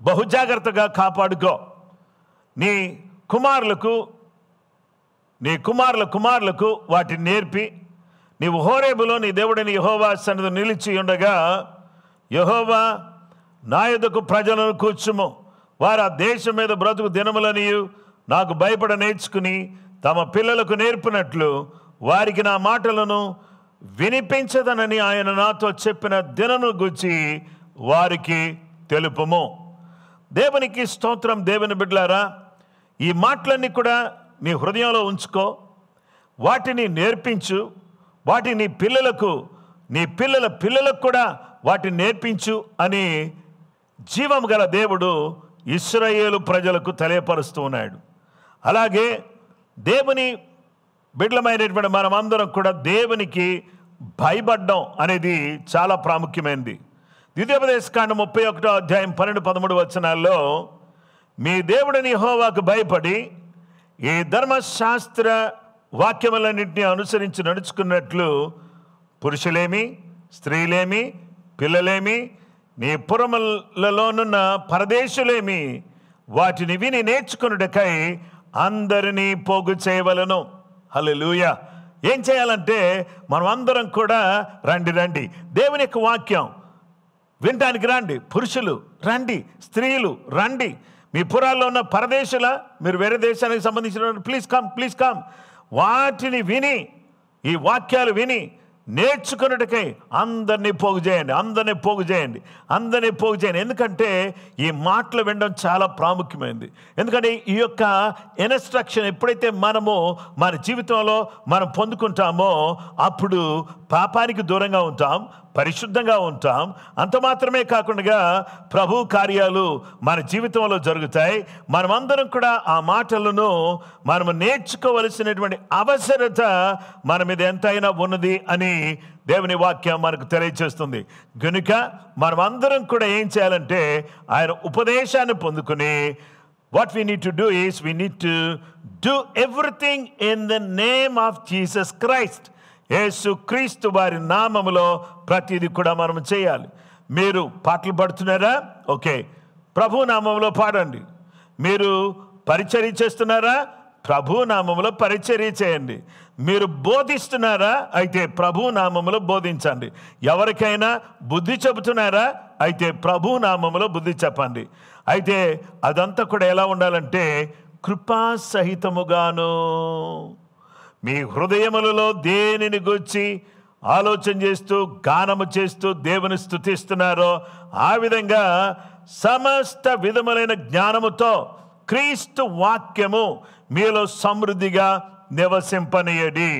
Speaker 3: బహుజాగ్రత్తగా కాపాడుకో. నీ కుమారులకు వాటిని నేర్పి నీవు హోరేబులో నీ దేవుడిని యెహోవా సన్నిధిలో నిలిచి ఉండగా, యెహోవా నా యొద్దకు ప్రజలను కూర్చుము, వారు ఆ దేశం మీద బ్రతుకు దినములనియు నాకు భయపడ నేర్చుకుని తమ పిల్లలకు నేర్పినట్లు వారికి నా మాటలను వినిపించదనని ఆయన నాతో చెప్పిన దినను గూర్చి వారికి తెలుపుము. దేవునికి స్తోత్రం. దేవుని బిడ్డలారా, ఈ మాటలన్నీ కూడా నీ హృదయంలో ఉంచుకో, వాటిని నేర్పించు, వాటిని నీ పిల్లల పిల్లలకు కూడా వాటిని నేర్పించు అని జీవము గల దేవుడు ఇశ్రాయేలు ప్రజలకు తెలియపరుస్తూ ఉన్నాడు. అలాగే దేవుని బిడ్డలమైనటువంటి మనమందరం కూడా దేవునికి భయపడడం అనేది చాలా ప్రాముఖ్యమైనది. ద్వితీయోపదేశకాండం 31వ అధ్యాయం 12-13 వచనాల్లో మీ దేవుడిని యెహోవాకు భయపడి ఈ ధర్మశాస్త్ర వాక్యములన్నింటినీ అనుసరించి నడుచుకున్నట్లు పురుషులేమి, స్త్రీలేమి, పిల్లలేమి, నీ పురములలోనున్న పరదేశులేమి వాటిని విని నేర్చుకున్నటకై అందరినీ పోగు చేయవలను. హల్లెలూయా. ఏం చేయాలంటే మనం అందరం కూడా రండి దేవుని యొక్క వాక్యం వినటానికి రండి. పురుషులు రండి, స్త్రీలు రండి. మీ పురాల్లో ఉన్న పరదేశుల, మీరు వేరే దేశానికి సంబంధించిన ప్లీజ్ కమ్. వాటిని విని, ఈ వాక్యాలు విని నేర్చుకున్నట్టుకై అందరినీ పోగు చేయండి. ఎందుకంటే ఈ మాటలు వినడం చాలా ప్రాముఖ్యమైనది. ఎందుకంటే ఈ యొక్క ఇన్స్ట్రక్షన్ ఎప్పుడైతే మనము మన జీవితంలో మనం పొందుకుంటామో అప్పుడు పాపానికి దూరంగా ఉంటాం, పరిశుద్ధంగా ఉంటాం. అంత మాత్రమే కాకుండా ప్రభు కార్యాలు మన జీవితంలో జరుగుతాయి. మనమందరం కూడా ఆ మాటలను మనము నేర్చుకోవలసినటువంటి అవసరత మన మీద ఎంతైనా ఉన్నది అని దేవుని వాక్యం మనకు తెలియజేస్తుంది. గనుక మనమందరం కూడా ఏం చేయాలంటే ఆయన ఉపదేశాన్ని పొందుకుని what we need to do is we need to do everything in the name of Jesus Christ. యేసు క్రీస్తు వారి నామములో ప్రతిదీ కూడా మనం చేయాలి. మీరు పాటలు పాడుతున్నారా? ఓకే, ప్రభు నామములో పాడండి. మీరు పరిచర్య చేస్తున్నారా? ప్రభు నామములో పరిచర్య చేయండి. మీరు బోధిస్తున్నారా? అయితే ప్రభు నామములో బోధించండి. ఎవరికైనా బుద్ధి చెబుతున్నారా? అయితే ప్రభు నామములో బుద్ధి చెప్పండి. అయితే అదంతా కూడా ఎలా ఉండాలంటే కృపాసహితముగాను మీ హృదయములలో దేనిని గురించి ఆలోచన చేస్తూ గానము చేస్తూ దేవుని స్తుతిస్తున్నారో ఆ విధంగా సమస్త విధములైన జ్ఞానముతో క్రీస్తు వాక్యము మీలో సమృద్ధిగా నివసింపనీయడి.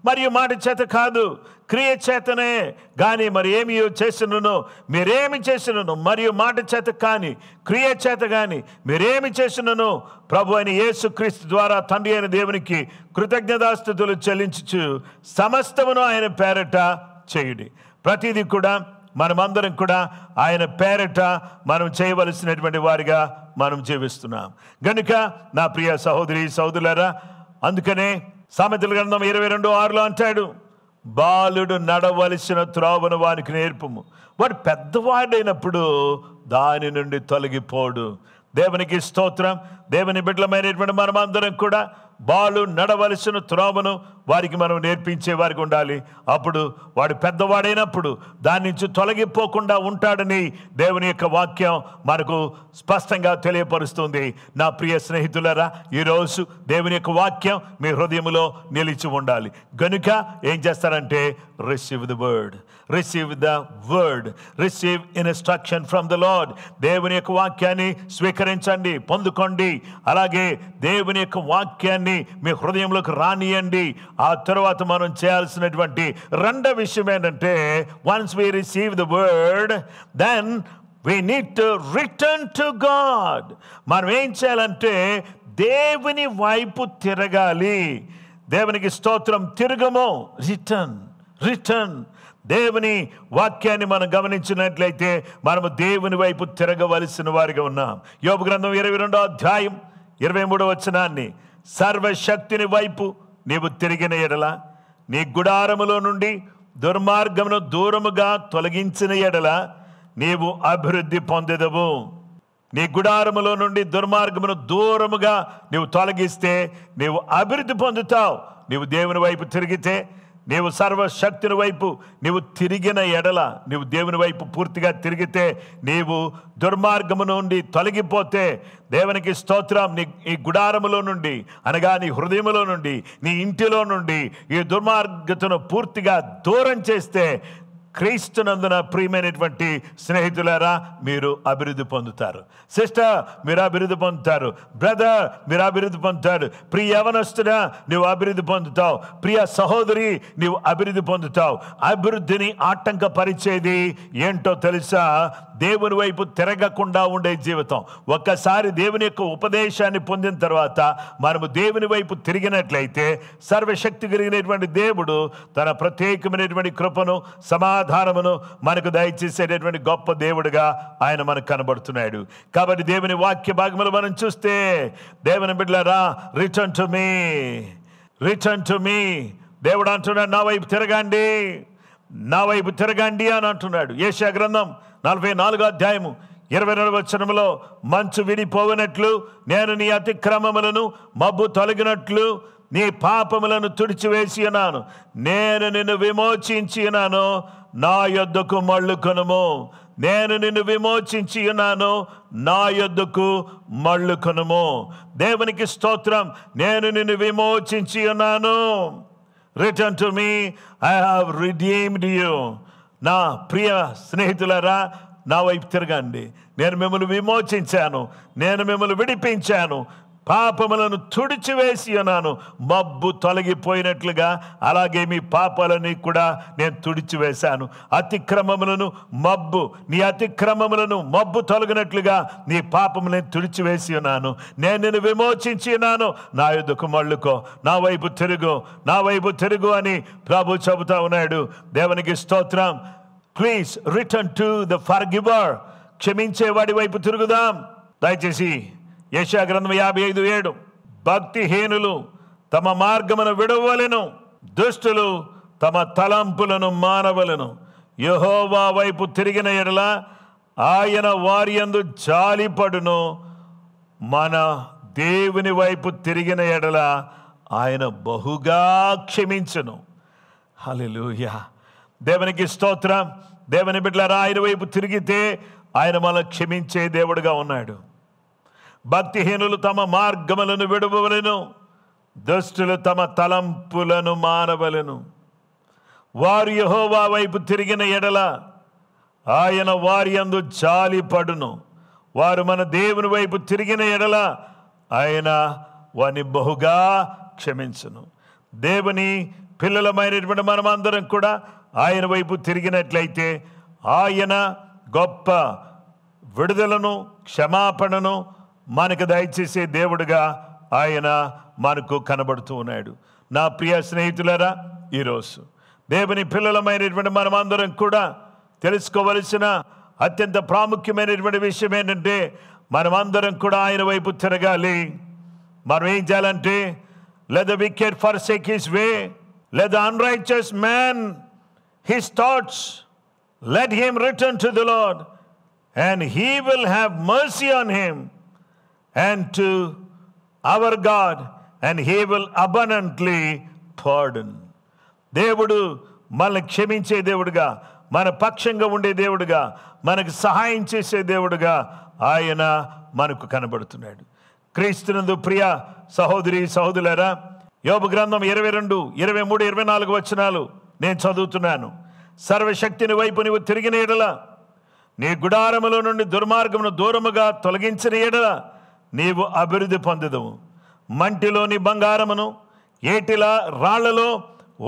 Speaker 3: మరియు మాట చేత కాదు, క్రియ చేతనే కానీ మరి ఏమి చేసినను మీరేమి చేసినను, మరియు మాట చేత కానీ క్రియ చేత కానీ మీరేమి చేసినను ప్రభు అయిన యేసు క్రీస్తు ద్వారా తండ్రి అయిన దేవునికి కృతజ్ఞతాస్తుతులు చెల్లించుచు సమస్తమును ఆయన పేరట చేయుడి. ప్రతిదీ కూడా మనమందరం కూడా ఆయన పేరట మనం చేయవలసినటువంటి వారిగా మనం జీవిస్తున్నాం. గనుక నా ప్రియ సహోదరి సహోదరులారా, అందుకనే సామెతల గ్రంథం 22:6 అంటాడు, బాలుడు నడవలసిన త్రోవను వానికి నేర్పుము, వాడు పెద్దవాడైనప్పుడు దాని నుండి తొలగిపోడు. దేవునికి స్తోత్రం. దేవుని బిడ్డలమైనటువంటి మనమందరం కూడా బాలు నడవలసిన త్రోవను వారికి మనం నేర్పించే వారికి ఉండాలి. అప్పుడు వాడు పెద్దవాడైనప్పుడు దాని నుంచి తొలగిపోకుండా ఉంటాడని దేవుని యొక్క వాక్యం మనకు స్పష్టంగా తెలియపరుస్తుంది. నా ప్రియ స్నేహితులారా, ఈరోజు దేవుని యొక్క వాక్యం మీ హృదయంలో నిలిచి ఉండాలి. గనుక ఏం చేస్తారంటే receive the word, receive instruction from the lord. దేవుని యొక్క వాక్యాన్ని స్వీకరించండి, పొందుకోండి. అలాగే దేవుని యొక్క వాక్యాన్ని మీ హృదయంలోకి రానియండి. ఆ తర్వాత మనం చేయాల్సినటువంటి రెండవ విషయం ఏంటంటే, once we receive the word, then we need to return to God. మనం ఏం చేయాలంటే దేవుని వైపు తిరగాలి. దేవునికి స్తోత్రం. తిరగము, రిటర్న్. దేవుని వాక్యాన్ని మనం గమనించినట్లయితే మనము దేవుని వైపు తిరగవలసిన వారిగా ఉన్నాం. యోబు గ్రంథం 22వ అధ్యాయం 23వ వచనాన్ని, సర్వశక్తిని వైపు నీవు తిరిగిన ఎడల నీ గుడారములో నుండి దుర్మార్గమును దూరముగా తొలగించిన ఎడల నీవు అభివృద్ధి పొందెదవు. నీ గుడారములో నుండి దుర్మార్గమును దూరముగా నీవు తొలగిస్తే నీవు అభివృద్ధి పొందుతావు. నీవు దేవుని వైపు తిరిగితే, నీవు సర్వశక్తుని వైపు నీవు తిరిగిన ఎడల, నీవు దేవుని వైపు పూర్తిగా తిరిగితే, నీవు దుర్మార్గము నుండి తొలగిపోతే, దేవునికి స్తోత్రం, ఈ గుడారములో నుండి అనగా నీ హృదయములో నుండి, నీ ఇంటిలో నుండి ఈ దుర్మార్గతను పూర్తిగా దూరం చేస్తే, క్రీస్తునందున ప్రియమైనటువంటి స్నేహితులారా, మీరు అభివృద్ధి పొందుతారు. సిస్టర్, మీరు అభివృద్ధి పొందుతారు. బ్రదర్, మీరు అభివృద్ధి పొందుతారు. ప్రియ యవనస్తుడా, నువ్వు అభివృద్ధి పొందుతావు. ప్రియ సహోదరి, నీవు అభివృద్ధి పొందుతావు. అభివృద్ధిని ఆటంకపరిచేది ఏంటో తెలుసా? దేవుని వైపు తిరగకుండా ఉండే జీవితం. ఒక్కసారి దేవుని యొక్క ఉపదేశాన్ని పొందిన తర్వాత మనము దేవుని వైపు తిరిగినట్లయితే, సర్వశక్తి కలిగినటువంటి దేవుడు తన ప్రత్యేకమైనటువంటి కృపను, సమాధానమును మనకు దయచేసేటటువంటి గొప్ప దేవుడుగా ఆయన మనకు కనబడుతున్నాడు. కాబట్టి దేవుని వాక్య భాగములు మనం చూస్తే, దేవుని బిడ్డలారా, return to me, return to me. దేవుడు అంటున్నాడు, నా వైపు తిరగండి, నా వైపు తిరగండి అని అంటున్నాడు. యెషయా గ్రంథం 44వ అధ్యాయము 22వ వచనములో, మంచు విడిపోవనట్లు నేను నీ అతిక్రమములను, మబ్బు తొలగినట్లు నీ పాపములను తుడిచివేసి ఉన్నాను. నేను నిన్ను విమోచించి ఉన్నాను, నా యొద్దకు మళ్ళుకొనుము. నేను నిన్ను విమోచించి ఉన్నాను, నా యొద్దకు మళ్ళుకొనుము. దేవునికి స్తోత్రం, నేను నిన్ను విమోచించి ఉన్నాను. Return to me, I have redeemed you. నా ప్రియ స్నేహితులారా, నా వైపు తిరగండి. నేను మిమ్మల్ని విమోచించాను, నేను మిమ్మల్ని విడిపించాను, పాపములను తుడిచివేసి ఉన్నాను. మబ్బు తొలగిపోయినట్లుగా అలాగే మీ పాపాలని కూడా నేను తుడిచివేశాను. అతిక్రమములను మబ్బు, నీ అతిక్రమములను మబ్బు తొలగినట్లుగా నీ పాపములను తుడిచివేసి ఉన్నాను. నేను నిన్ను విమోచించి ఉన్నాను, నా యొద్దకు మళ్ళుకో, నా వైపు తిరుగు, నా వైపు తిరుగు అని ప్రభు చెబుతా ఉన్నాడు. దేవునికి స్తోత్రం. Please return to the forgiver. క్షమించేవాడి వైపు తిరుగుదాం. దయచేసి యెషయా గ్రంథం 55:7, భక్తిహీనులు తమ మార్గమును విడవలెను, దుష్టులు తమ తలంపులను మానవలెను. యెహోవా వైపు తిరిగిన ఎడల ఆయన వారి యందు జాలిపడును. మన దేవుని వైపు తిరిగిన ఎడల ఆయన బహుగా క్షమించును. హల్లెలూయా. దేవునికి స్తోత్రం. దేవుని బిడ్డలారా, ఆయన వైపు తిరిగితే ఆయన మనల్ని క్షమించే దేవుడుగా ఉన్నాడు. భక్తిహీనులు తమ మార్గములను విడవలెను, దుష్టులు తమ తలంపులను మానవలెను. వారు యెహోవా వైపు తిరిగిన ఎడల ఆయన వారి యందు జాలిపడును. వారు మన దేవుని వైపు తిరిగిన ఎడల ఆయన వారిని బహుగా క్షమించును. దేవుని పిల్లలమైనటువంటి మనమందరం కూడా ఆయన వైపు తిరిగినట్లయితే ఆయన గొప్ప విడుదలను, క్షమాపణను మనకు దయచేసే దేవుడుగా ఆయన మనకు కనబడుతూ ఉన్నాడు. నా ప్రియ స్నేహితులారా, ఈరోజు దేవుని పిల్లలమైనటువంటి మనమందరం కూడా తెలుసుకోవలసిన అత్యంత ప్రాముఖ్యమైనటువంటి విషయం ఏంటంటే, మనమందరం కూడా ఆయన వైపు తిరగాలి. మనం ఏం చేయాలంటే, let the wicked forsake his way, let the unrighteous man his thoughts, let him return to the Lord, and he will have mercy on him, and to our God, and he will abundantly pardon. దేవుడు మనల్ని క్షమించే దేవుడుగా, మన పక్షంగా ఉండే దేవుడుగా, మనకు సహాయం చేసే దేవుడుగా ఆయన మనకు కనబడుతున్నాడు. క్రీస్తునందు ప్రియ సహోదరి సహోదరులారా, యోబు గ్రంథం 22, 23, 24 వచనాలు నేను చదువుతున్నాను. సర్వశక్తిని వైపు నీవు తిరిగిన ఎడల, నీ గుడారములో నుండి దుర్మార్గమును దూరముగా తొలగించిన ఎడల నీవు అభివృద్ధి పొందెదవు. మంటిలోని బంగారమును, ఏటిల రాళ్లలో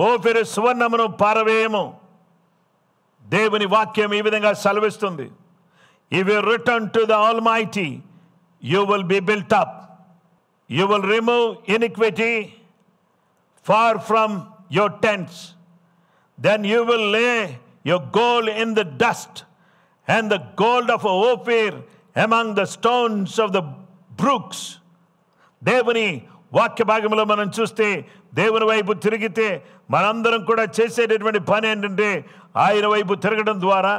Speaker 3: ఓఫెరు సువర్ణమును పారవేయము. దేవుని వాక్యం ఈ విధంగా సెలవిస్తుంది. If you return to the Almighty, you will be built up. You will remove iniquity far from your tents. Then you will lay your gold in the dust, and the gold of Ophir among the stones of the brooks. దేవుని వాక్య భాగంలో మనం చూస్తే దేవుని వైపు తిరిగితే మనందరం కూడా చేసేటటువంటి పని ఏంటంటే ఆయన వైపు తిరగడం ద్వారా,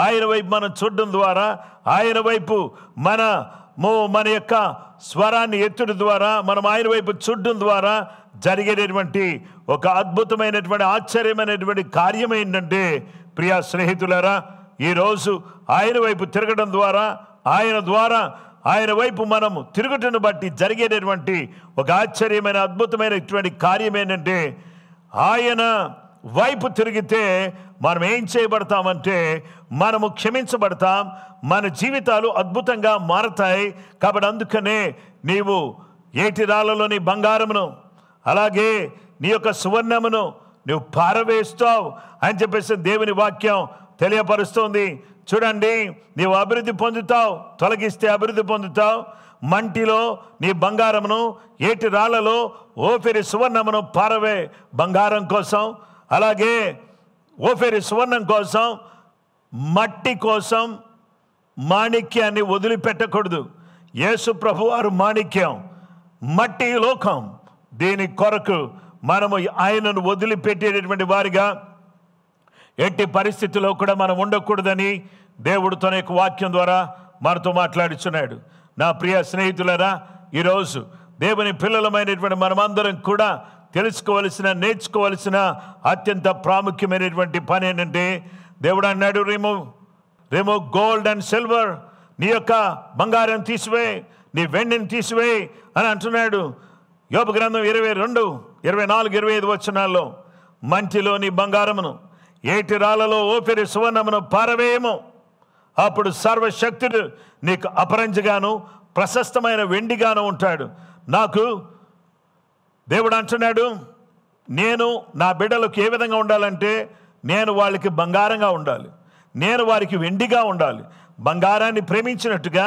Speaker 3: ఆయన వైపు మనం చూడడం ద్వారా, ఆయన వైపు మన యొక్క స్వరాన్ని ఎత్తడం ద్వారా, మనం ఆయన వైపు చూడడం ద్వారా జరిగేటటువంటి ఒక అద్భుతమైనటువంటి ఆశ్చర్యమైనటువంటి కార్యం ఏంటంటే ప్రియా స్నేహితులారా, ఈరోజు ఆయన వైపు తిరగడం ద్వారా, ఆయన వైపు మనము తిరుగుటను బట్టి జరిగేటటువంటి ఒక ఆశ్చర్యమైన అద్భుతమైనటువంటి కార్యం ఏంటంటే ఆయన వైపు తిరిగితే మనం ఏం చేయబడతామంటే మనము క్షమించబడతాం, మన జీవితాలు అద్భుతంగా మారతాయి. కాబట్టి అందుకనే నీవు ఏటి రాళ్ళలోని బంగారమును అలాగే నీ యొక్క సువర్ణమును నువ్వు పారవేస్తావు అని చెప్పేసి దేవుని వాక్యం తెలియపరుస్తుంది. చూడండి, నీవు అభివృద్ధి పొందుతావు, తొలగిస్తే అభివృద్ధి పొందుతావు. మంటిలో నీ బంగారమును, ఏటి రాళ్లలో ఓఫిరి సువర్ణమును పారవే. బంగారం కోసం, అలాగే ఓఫిరి సువర్ణం కోసం, మట్టి కోసం మాణిక్యాన్ని వదిలిపెట్టకూడదు. యేసు ప్రభు వారు మాణిక్యం, మట్టి లోకం. దీని కొరకు మనము ఆయనను వదిలిపెట్టేటటువంటి వారిగా ఎట్టి పరిస్థితిలో కూడా మనం ఉండకూడదని దేవుడు తన యొక్క వాక్యం ద్వారా మనతో మాట్లాడుచున్నాడు. నా ప్రియ స్నేహితులరా, ఈరోజు దేవుని పిల్లలమైనటువంటి మనమందరం కూడా తెలుసుకోవలసిన, నేర్చుకోవలసిన అత్యంత ప్రాముఖ్యమైనటువంటి పని ఏంటంటే దేవుడు అన్నాడు, రిమూవ్ గోల్డ్ అండ్ సిల్వర్. నీ యొక్క బంగారం తీసివే, నీ వెండిని తీసివే అని అంటున్నాడు. యోబు గ్రంథం 22, 24, 25 వచనాల్లో మంటిలో నీ బంగారమును, ఏటి రాళ్లలో ఓపిరి సువర్ణమును పారవేయము. అప్పుడు సర్వశక్తుడు నీకు అపరంజిగాను ప్రశస్తమైన వెండిగాను ఉంటాడు. నాకు దేవుడు అంటున్నాడు, నేను నా బిడ్డలకు ఏ విధంగా ఉండాలంటే నేను వాళ్ళకి బంగారంగా ఉండాలి, నేను వారికి వెండిగా ఉండాలి. బంగారాన్ని ప్రేమించినట్టుగా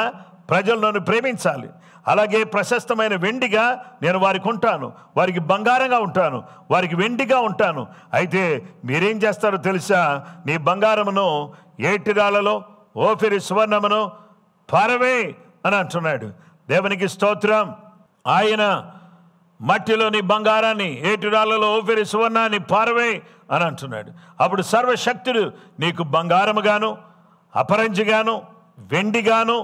Speaker 3: ప్రజలు నన్ను ప్రేమించాలి. అలాగే ప్రశస్తమైన వెండిగా నేను వారికి ఉంటాను, వారికి బంగారంగా ఉంటాను, వారికి వెండిగా ఉంటాను. అయితే మీరేం చేస్తారో తెలుసా? నీ బంగారమును ఏటి రాళ్లలో ఓఫిరి సువర్ణమును పారవే అని అంటున్నాడు. దేవునికి స్తోత్రం. ఆయన మట్టిలోని బంగారాన్ని, ఏటి రాళ్లలో ఓఫిరి సువర్ణాన్ని పారవే అని అంటున్నాడు. అప్పుడు సర్వశక్తుడు నీకు బంగారముగాను, అపరంజిగాను, వెండిగాను,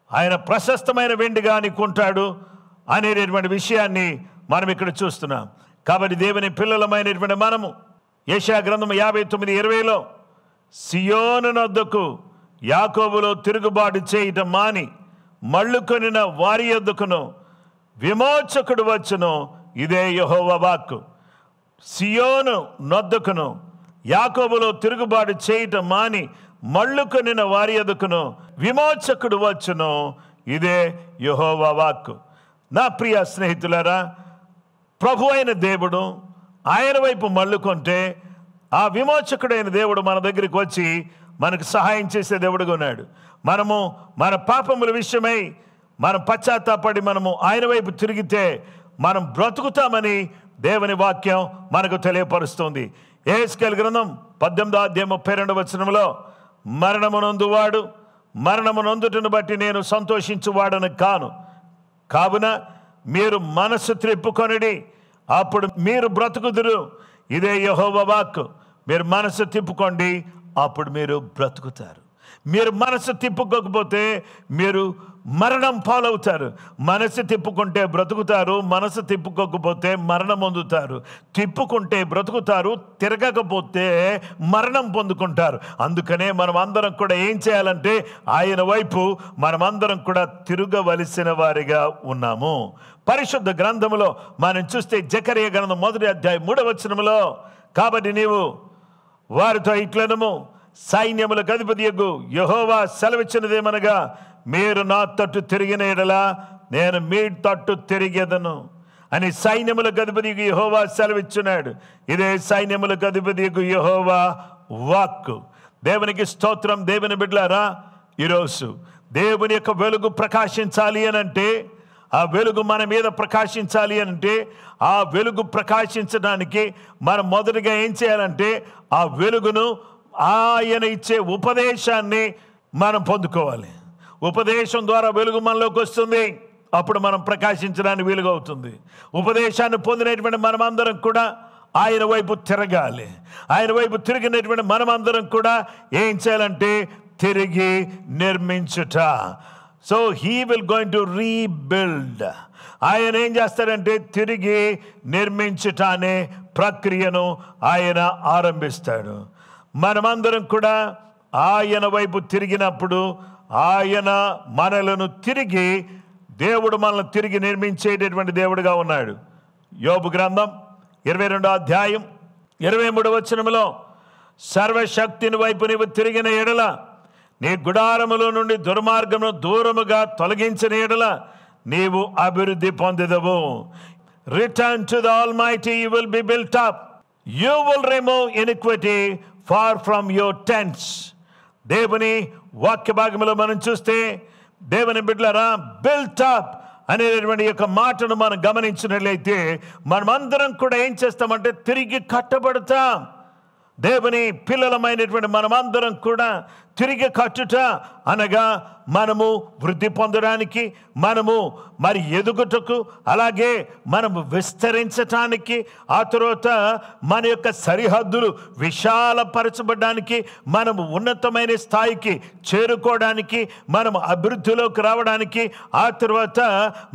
Speaker 3: ఆయన ప్రశస్తమైన వెండిగా నీకుంటాడు అనేటటువంటి విషయాన్ని మనం ఇక్కడ చూస్తున్నాం. కాబట్టి దేవుని పిల్లలమైనటువంటి మనము యెషయా గ్రంథం 59:20లో సియోను నొద్దకు యాకోబులో తిరుగుబాటు చేయటం మాని మళ్ళుకొనిన వారి యొద్దకును విమోచకుడు వచ్చును, ఇదే యెహోవా వాక్కు. సియోను నొద్దకును యాకోబులో తిరుగుబాటు చేయటం మాని మళ్ళుకొనిన వారి యొద్దకును విమోచకుడు వచ్చును, ఇదే యెహోవా వాక్కు. నా ప్రియ స్నేహితులారా, ప్రభు అయిన దేవుడు ఆయన వైపు మళ్ళుకుంటే ఆ విమోచకుడైన దేవుడు మన దగ్గరికి వచ్చి మనకు సహాయం చేసే దేవుడుగా ఉన్నాడు. మనము మన పాపముల విషయమై మనం పశ్చాత్తాపడి మనము ఆయన వైపు తిరిగితే మనం బ్రతుకుతామని దేవుని వాక్యం మనకు తెలియపరుస్తుంది. యెహెజ్కేలు గ్రంథం 18:32 వచనంలో మరణమునందువాడు మరణమునందుటను బట్టి నేను సంతోషించువాడను కాను, కావున మీరు మనస్సు త్రిప్పుకొనిడి, అప్పుడు మీరు బ్రతుకుదురు, ఇదే యెహోవా వాక్కు. మీరు మనసు తిప్పుకోండి, అప్పుడు మీరు బ్రతుకుతారు. మీరు మనసు తిప్పుకోకపోతే మీరు మరణం పాలవుతారు. మనసు తిప్పుకుంటే బ్రతుకుతారు, మనసు తిప్పుకోకపోతే మరణం పొందుతారు. తిప్పుకుంటే బ్రతుకుతారు, తిరగకపోతే మరణం పొందుకుంటారు. అందుకనే మనం అందరం కూడా ఏం చేయాలంటే ఆయన వైపు మనమందరం కూడా తిరగవలసిన వారిగా ఉన్నాము. పరిశుద్ధ గ్రంథములో మనం చూస్తే జకరియా గ్రంథం 1:3 వచనములో, కాబట్టి నీవు వారితో ఇట్లనము, సైన్యములకు అధిపతియగు యెహోవా సెలవిచ్చినదేమనగా, మీరు నా తట్టు తిరిగిన ఎడల నేను మీ తట్టు తిరిగేదను అని సైన్యములకు అధిపతియగు యెహోవా సెలవిచ్చున్నాడు. ఇదే సైన్యములకు అధిపతియగు యెహోవా వాక్కు. దేవునికి స్తోత్రం. దేవుని బిడ్డలారా, ఈరోజు దేవుని యొక్క వెలుగు ప్రకాశించాలి అనంటే, ఆ వెలుగు మన మీద ప్రకాశించాలి అంటే, ఆ వెలుగు ప్రకాశించడానికి మనం మొదటిగా ఏం చేయాలంటే ఆ వెలుగును, ఆయన ఇచ్చే ఉపదేశాన్ని మనం పొందుకోవాలి. ఉపదేశం ద్వారా వెలుగు మనలోకి వస్తుంది. అప్పుడు మనం ప్రకాశించడానికి వీలుగా అవుతుంది. ఉపదేశాన్ని పొందినటువంటి మనమందరం కూడా ఆయన వైపు తిరగాలి. ఆయన వైపు తిరిగినటువంటి మనమందరం కూడా ఏం చేయాలంటే తిరిగి నిర్మించుట. So he will going to rebuild. ఆయన ఏం చేస్తాడంటే తిరిగి నిర్మించుట అనే ప్రక్రియను ఆయన ఆరంభిస్తాడు. మనమందరం కూడా ఆయన వైపు తిరిగినప్పుడు ఆయన మనలను తిరిగి దేవుడు మనల్ని తిరిగి నిర్మించేటటువంటి దేవుడుగా ఉన్నాడు. యోబు గ్రంథం 22వ అధ్యాయం 23వ వచనములో, సర్వశక్తిని వైపు నీవు తిరిగిన ఎడల, నీ గుడారములో నుండి దుర్మార్గమును దూరముగా తొలగించిన ఎడల నీవు అభివృద్ధి పొందెదవు. Return to the almighty, you will be built up. You will remove iniquity far from your tents. దేవుని వాక్య భాగంలో మనం చూస్తే, దేవుని బిడ్డలారా, బిల్ట్ అప్ అనేటువంటి యొక్క మాటను మనం గమనించినట్లయితే మనమందరం కూడా ఏం చేస్తామంటే తిరిగి కట్టబడతాం. దేవుని పిల్లలమైనటువంటి మనమందరం కూడా తిరిగి కట్టుట అనగా మనము వృద్ధి పొందడానికి, మనము మరి ఎదుగుటకు, అలాగే మనము విస్తరించటానికి, ఆ తర్వాత మన యొక్క సరిహద్దులు విశాలపరచబడడానికి, మనము ఉన్నతమైన స్థాయికి చేరుకోవడానికి, మనము అభివృద్ధిలోకి రావడానికి, ఆ తర్వాత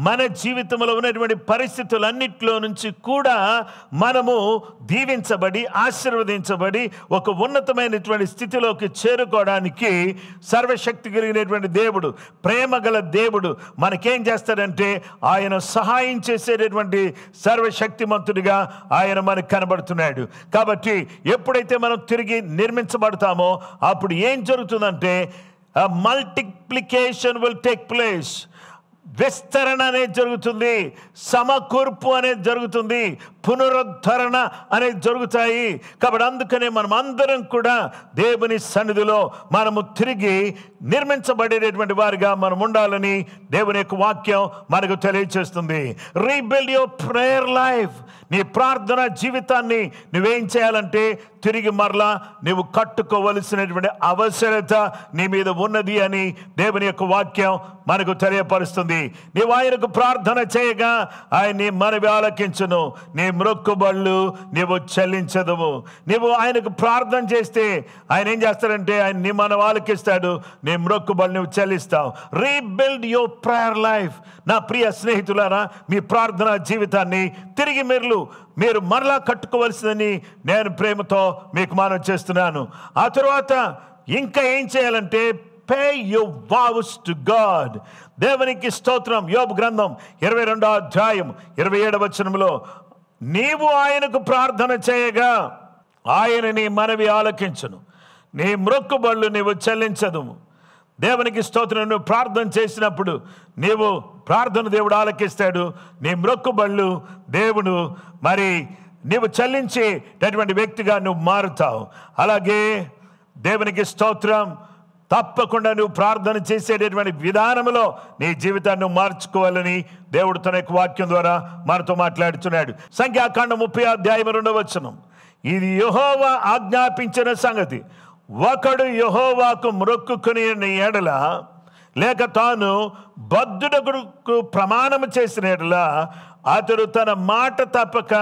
Speaker 3: మన జీవితంలో ఉన్నటువంటి పరిస్థితులన్నింటిలో నుంచి కూడా మనము దీవించబడి ఆశీర్వదించబడి ఒక ఉన్నతమైనటువంటి స్థితిలోకి చేరుకోవడానికి సర్వశక్తి కలిగినటువంటి దేవుడు, ప్రేమ గల దేవుడు మనకేం చేస్తాడంటే ఆయన సహాయం చేసేటటువంటి సర్వశక్తిమంతుడిగా ఆయన మనకు కనబడుతున్నాడు. కాబట్టి ఎప్పుడైతే మనం తిరిగి నిర్మించబడతామో అప్పుడు ఏం జరుగుతుందంటే మల్టిప్లికేషన్ విల్ టేక్ ప్లేస్. విస్తరణ అనేది జరుగుతుంది, సమకూర్పు అనేది జరుగుతుంది, పునరుద్ధరణ అనేది జరుగుతాయి. కాబట్టి అందుకనే మనం అందరం కూడా దేవుని సన్నిధిలో మనము తిరిగి నిర్మించబడేటటువంటి వారిగా మనం ఉండాలని దేవుని యొక్క వాక్యం మనకు తెలియజేస్తుంది. Rebuild your prayer life. నీ ప్రార్థన జీవితాన్ని నువ్వేం చేయాలంటే తిరిగి మరలా నువ్వు కట్టుకోవలసినటువంటి అవసరత నీ మీద ఉన్నది అని దేవుని యొక్క వాక్యం మనకు తెలియపరుస్తుంది. నీవు ఆయనకు ప్రార్థన చేయగా ఆయన నీ మనవి ఆలకించును, నీ మ్రొక్కుబళ్ళు నీవు చెల్లించదువు. నీవు ఆయనకు ప్రార్థన చేస్తే ఆయన ఏం చేస్తాడంటే ఆయన నీ మనవి ఆలకిస్తాడు, నీ మ్రొక్కుబళ్ళు నువ్వు చెల్లిస్తావు. Rebuild your prayer life. నా ప్రియ స్నేహితులారా, మీ ప్రార్థన జీవితాన్ని తిరిగి మీరు మరలా కట్టుకోవలసిందని నేను ప్రేమతో మీకు మనవి చేస్తున్నాను. ఆ తర్వాత ఇంకా ఏం చేయాలంటే pay your vows to God. దేవునికి స్తోత్రం. యోబు గ్రంథం 22వ అధ్యాయం 27వ వచనంలో, నీవు ఆయనకు ప్రార్థన చేయగా ఆయన నీ మనవి ఆలకించును, నీ మ్రొక్కుబళ్ళు నీవు చెల్లించదు. దేవునికి స్తోత్రం. నువ్వు ప్రార్థన చేసినప్పుడు నీవు ప్రార్థన దేవుడు ఆలకిస్తాడు, నీ మ్రొక్కుబళ్ళు దేవుడు మరి నీవు చెల్లించేటటువంటి వ్యక్తిగా నువ్వు మారుతావు. అలాగే దేవునికి స్తోత్రం. తప్పకుండా నువ్వు ప్రార్థన చేసేటటువంటి విధానంలో నీ జీవితాన్ని నువ్వు మార్చుకోవాలని దేవుడు తన యొక్క వాక్యం ద్వారా మనతో మాట్లాడుతున్నాడు. సంఖ్యాకాండం 30వ అధ్యాయం 2వ వచనం, ఇది యెహోవా ఆజ్ఞాపించిన సంగతి, ఒకడు యెహోవాకు మ్రొక్కుకుని ఎడల లేక తాను బద్ధుడకు ప్రమాణం చేసిన ఎడల అతడు తన మాట తప్పక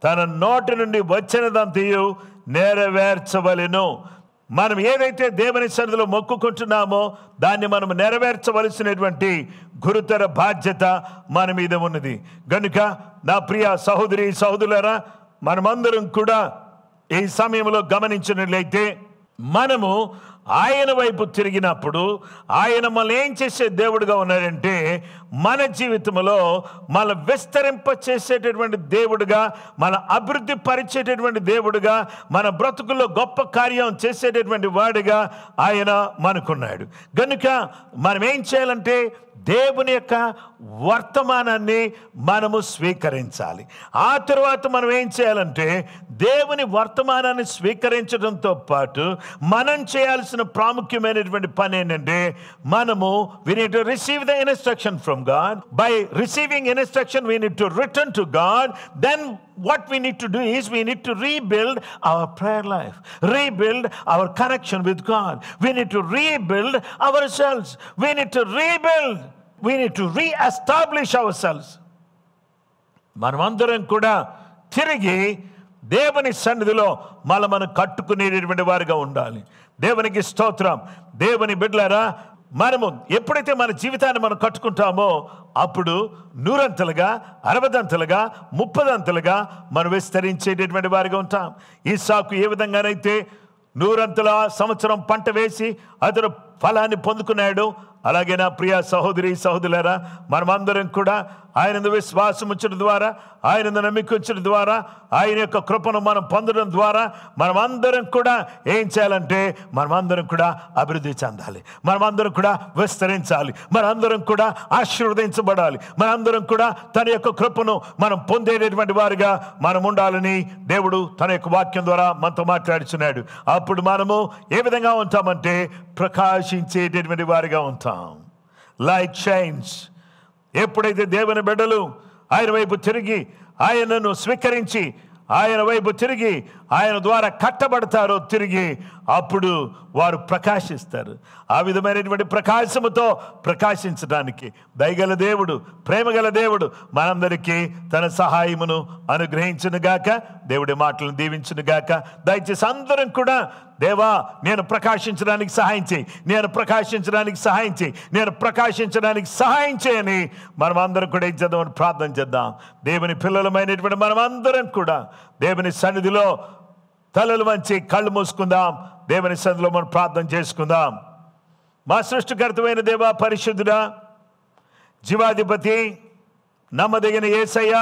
Speaker 3: తన నోటి నుండి వచ్చినదంతయు నెరవేర్చవలెను. మనం ఏదైతే దేవుని సన్నిధిలో మొక్కుకుంటున్నామో దాన్ని మనం నెరవేర్చవలసినటువంటి గురుతర బాధ్యత మన మీద ఉన్నది. గనుక నా ప్రియ సహోదరి సహోదరులారా, మనమందరం కూడా ఈ సమయంలో గమనించినట్లయితే మనము ఆయన వైపు తిరిగినప్పుడు ఆయన మనల్ని ఏం చేసే దేవుడుగా ఉన్నాడంటే మన జీవితంలో మన విస్తరింప చేసేటటువంటి దేవుడుగా, మన అభివృద్ధి పరిచేటటువంటి దేవుడుగా, మన బ్రతుకుల్లో గొప్ప కార్యం చేసేటటువంటి వాడిగా ఆయన మనకున్నాడు. గనుక మనం ఏం చేయాలంటే దేవుని యొక్క వర్తమానాన్ని మనము స్వీకరించాలి. ఆ తర్వాత మనం ఏం చేయాలంటే దేవుని వర్తమానాన్ని స్వీకరించడంతో పాటు మనం చేయాల్సిన ప్రాముఖ్యమైనటువంటి పని ఏంటంటే మనము we need to receive the instruction from God. By receiving instruction we need to return to God. Then what we need to do is we need to rebuild our prayer life, rebuild our connection with God. We need to rebuild ourselves. We need to rebuild we need to re-establish ourselves. మనమందరం కూడా తిరిగి దేవుని సన్నిధిలో మనం కట్టుకునేటటువంటి వారిగా ఉండాలి. దేవునికి స్తోత్రం. దేవుని బిడ్డలారా, మనము ఎప్పుడైతే మన జీవితాన్ని మనం కట్టుకుంటామో అప్పుడు 100 60 30 మనం విస్తరించేటటువంటి వారిగా ఉంటాం. ఇస్సాకు ఏ విధంగానైతే 100 సంవత్సరం పంట వేసి అతను ఫలాన్ని పొందుకున్నాడు, అలాగే నా ప్రియ సహోదరి సహోదరులారా, మనమందరం కూడా ఆయన విశ్వాసం ఉంచడం ద్వారా, ఆయన నమ్మిక ఉంచడం ద్వారా, ఆయన యొక్క కృపను మనం పొందడం ద్వారా మనమందరం కూడా ఏం చేయాలంటే మనమందరం కూడా అభివృద్ధి చెందాలి, మనమందరం కూడా విస్తరించాలి, మనందరం కూడా ఆశీర్వదించబడాలి, మనందరం కూడా తన యొక్క కృపను మనం పొందేటటువంటి వారిగా మనం ఉండాలని దేవుడు తన యొక్క వాక్యం ద్వారా మనతో మాట్లాడుచున్నాడు. అప్పుడు మనము ఏ విధంగా ఉంటామంటే ప్రకాశించేటటువంటి వారిగా ఉంటాం. Like shines. ఎప్పుడైతే దేవుని బిడ్డలు ఆయన వైపు తిరిగి ఆయనను స్వీకరించి ఆయన వైపు తిరిగి ఆయన ద్వారా కట్టబడతారో తిరిగి, అప్పుడు వారు ప్రకాశిస్తారు. ఆ విధమైనటువంటి ప్రకాశముతో ప్రకాశించడానికి దయగల దేవుడు, ప్రేమగల దేవుడు మనందరికీ తన సహాయమును అనుగ్రహించునుగాక. దేవుడి మాటలను దీవించునుగాక. దయచేసి అందరం కూడా దేవా నేను ప్రకాశించడానికి సహాయం చేయి, నేను ప్రకాశించడానికి సహాయం చేయి, నేను ప్రకాశించడానికి సహాయం చేయని మనం అందరం కూడా ఏం చేద్దామని ప్రార్థన చేద్దాం. దేవుని పిల్లలమైనటువంటి మనం అందరం కూడా దేవుని సన్నిధిలో తలలు వంచి కళ్ళు మూసుకుందాం. దేవుని సన్నిధిలో మనం ప్రార్థన చేసుకుందాం. మా సృష్టికర్తమైన దేవా, పరిశుద్ధుడా, జీవాధిపతి, నమ్మదగిన యేసయ్య,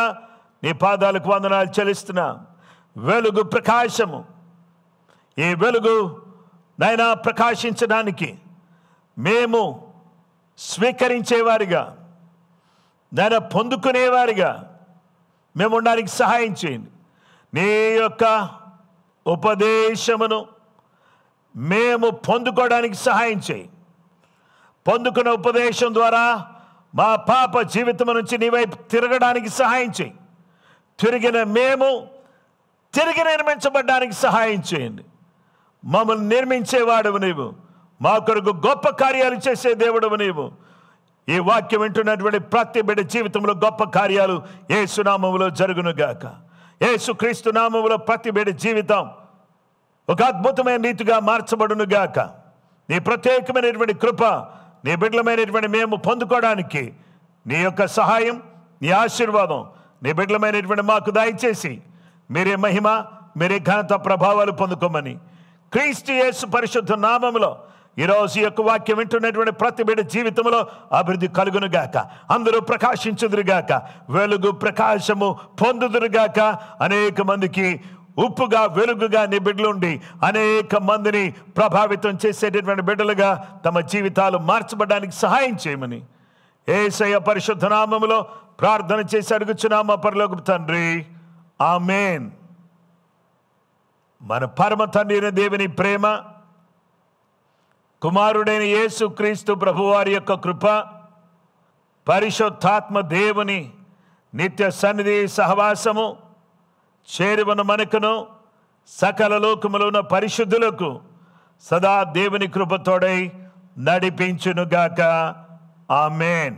Speaker 3: నీ పాదాలకు వందనాలు చెల్లిస్తున్నా. వెలుగు ప్రకాశము, ఈ వెలుగు నైనా ప్రకాశించడానికి మేము స్వీకరించేవారిగా, నైనా పొందుకునేవారిగా మేము ఉండడానికి సహాయం చేయండి. నీ యొక్క ఉపదేశమును మేము పొందుకోవడానికి సహాయం చేయి. పొందుకున్న ఉపదేశం ద్వారా మా పాప జీవితం నుంచి నీ వైపు తిరగడానికి సహాయం చేయి. తిరిగిన మేము తిరిగి నిర్మించబడ్డానికి సహాయం చేయండి. మమ్మల్ని నిర్మించేవాడువు నీవు, మా కొరకు గొప్ప కార్యాలు చేసే దేవుడువు నీవు. ఈ వాక్యం వింటున్నటువంటి ప్రతి బిడ్డ జీవితంలో గొప్ప కార్యాలు యేసు నామములో జరుగునుగాక. యేసుక్రీస్తు నామములో ప్రతి బిడ్డ జీవితం ఒక అద్భుతమైన రీతిగా మార్చబడునుగాక. నీ ప్రత్యేకమైనటువంటి కృప నీ బిడ్డలమైనటువంటి మేము పొందుకోవడానికి నీ యొక్క సహాయం, నీ ఆశీర్వాదం నీ బిడ్డలమైనటువంటి మాకు దయచేసి మీరే మహిమ, మీరే ఘనత, ప్రభావాలు పొందుకోమని క్రీస్తు యేసు పరిశుద్ధ నామములో ఈరోజు ఈ యొక్క వాక్యం వింటున్నటువంటి ప్రతి బిడ్డ జీవితంలో అభివృద్ధి కలుగునుగాక. అందరూ ప్రకాశించుదురుగాక, వెలుగు ప్రకాశము పొందుదురుగాక. అనేక మందికి ఉప్పుగా వెలుగుగా నీ బిడ్డలుండి అనేక మందిని ప్రభావితం చేసేటటువంటి బిడ్డలుగా తమ జీవితాలు మార్చబడడానికి సహాయం చేయమని యేసయ్య పరిశుద్ధ నామములో ప్రార్థన చేసి అడుగుచున్నాము పరలోకపు తండ్రి, ఆమేన్. మన పరమ తండ్రి దేవుని ప్రేమ, కుమారుడైన యేసు క్రీస్తు ప్రభువారి యొక్క కృప, పరిశుద్ధాత్మ దేవుని నిత్య సన్నిధి సహవాసము చేరువను మనకును సకల లోకములో ఉన్న పరిశుద్ధులకు సదా దేవుని కృపతోడై నడిపించునుగాక. ఆమేన్.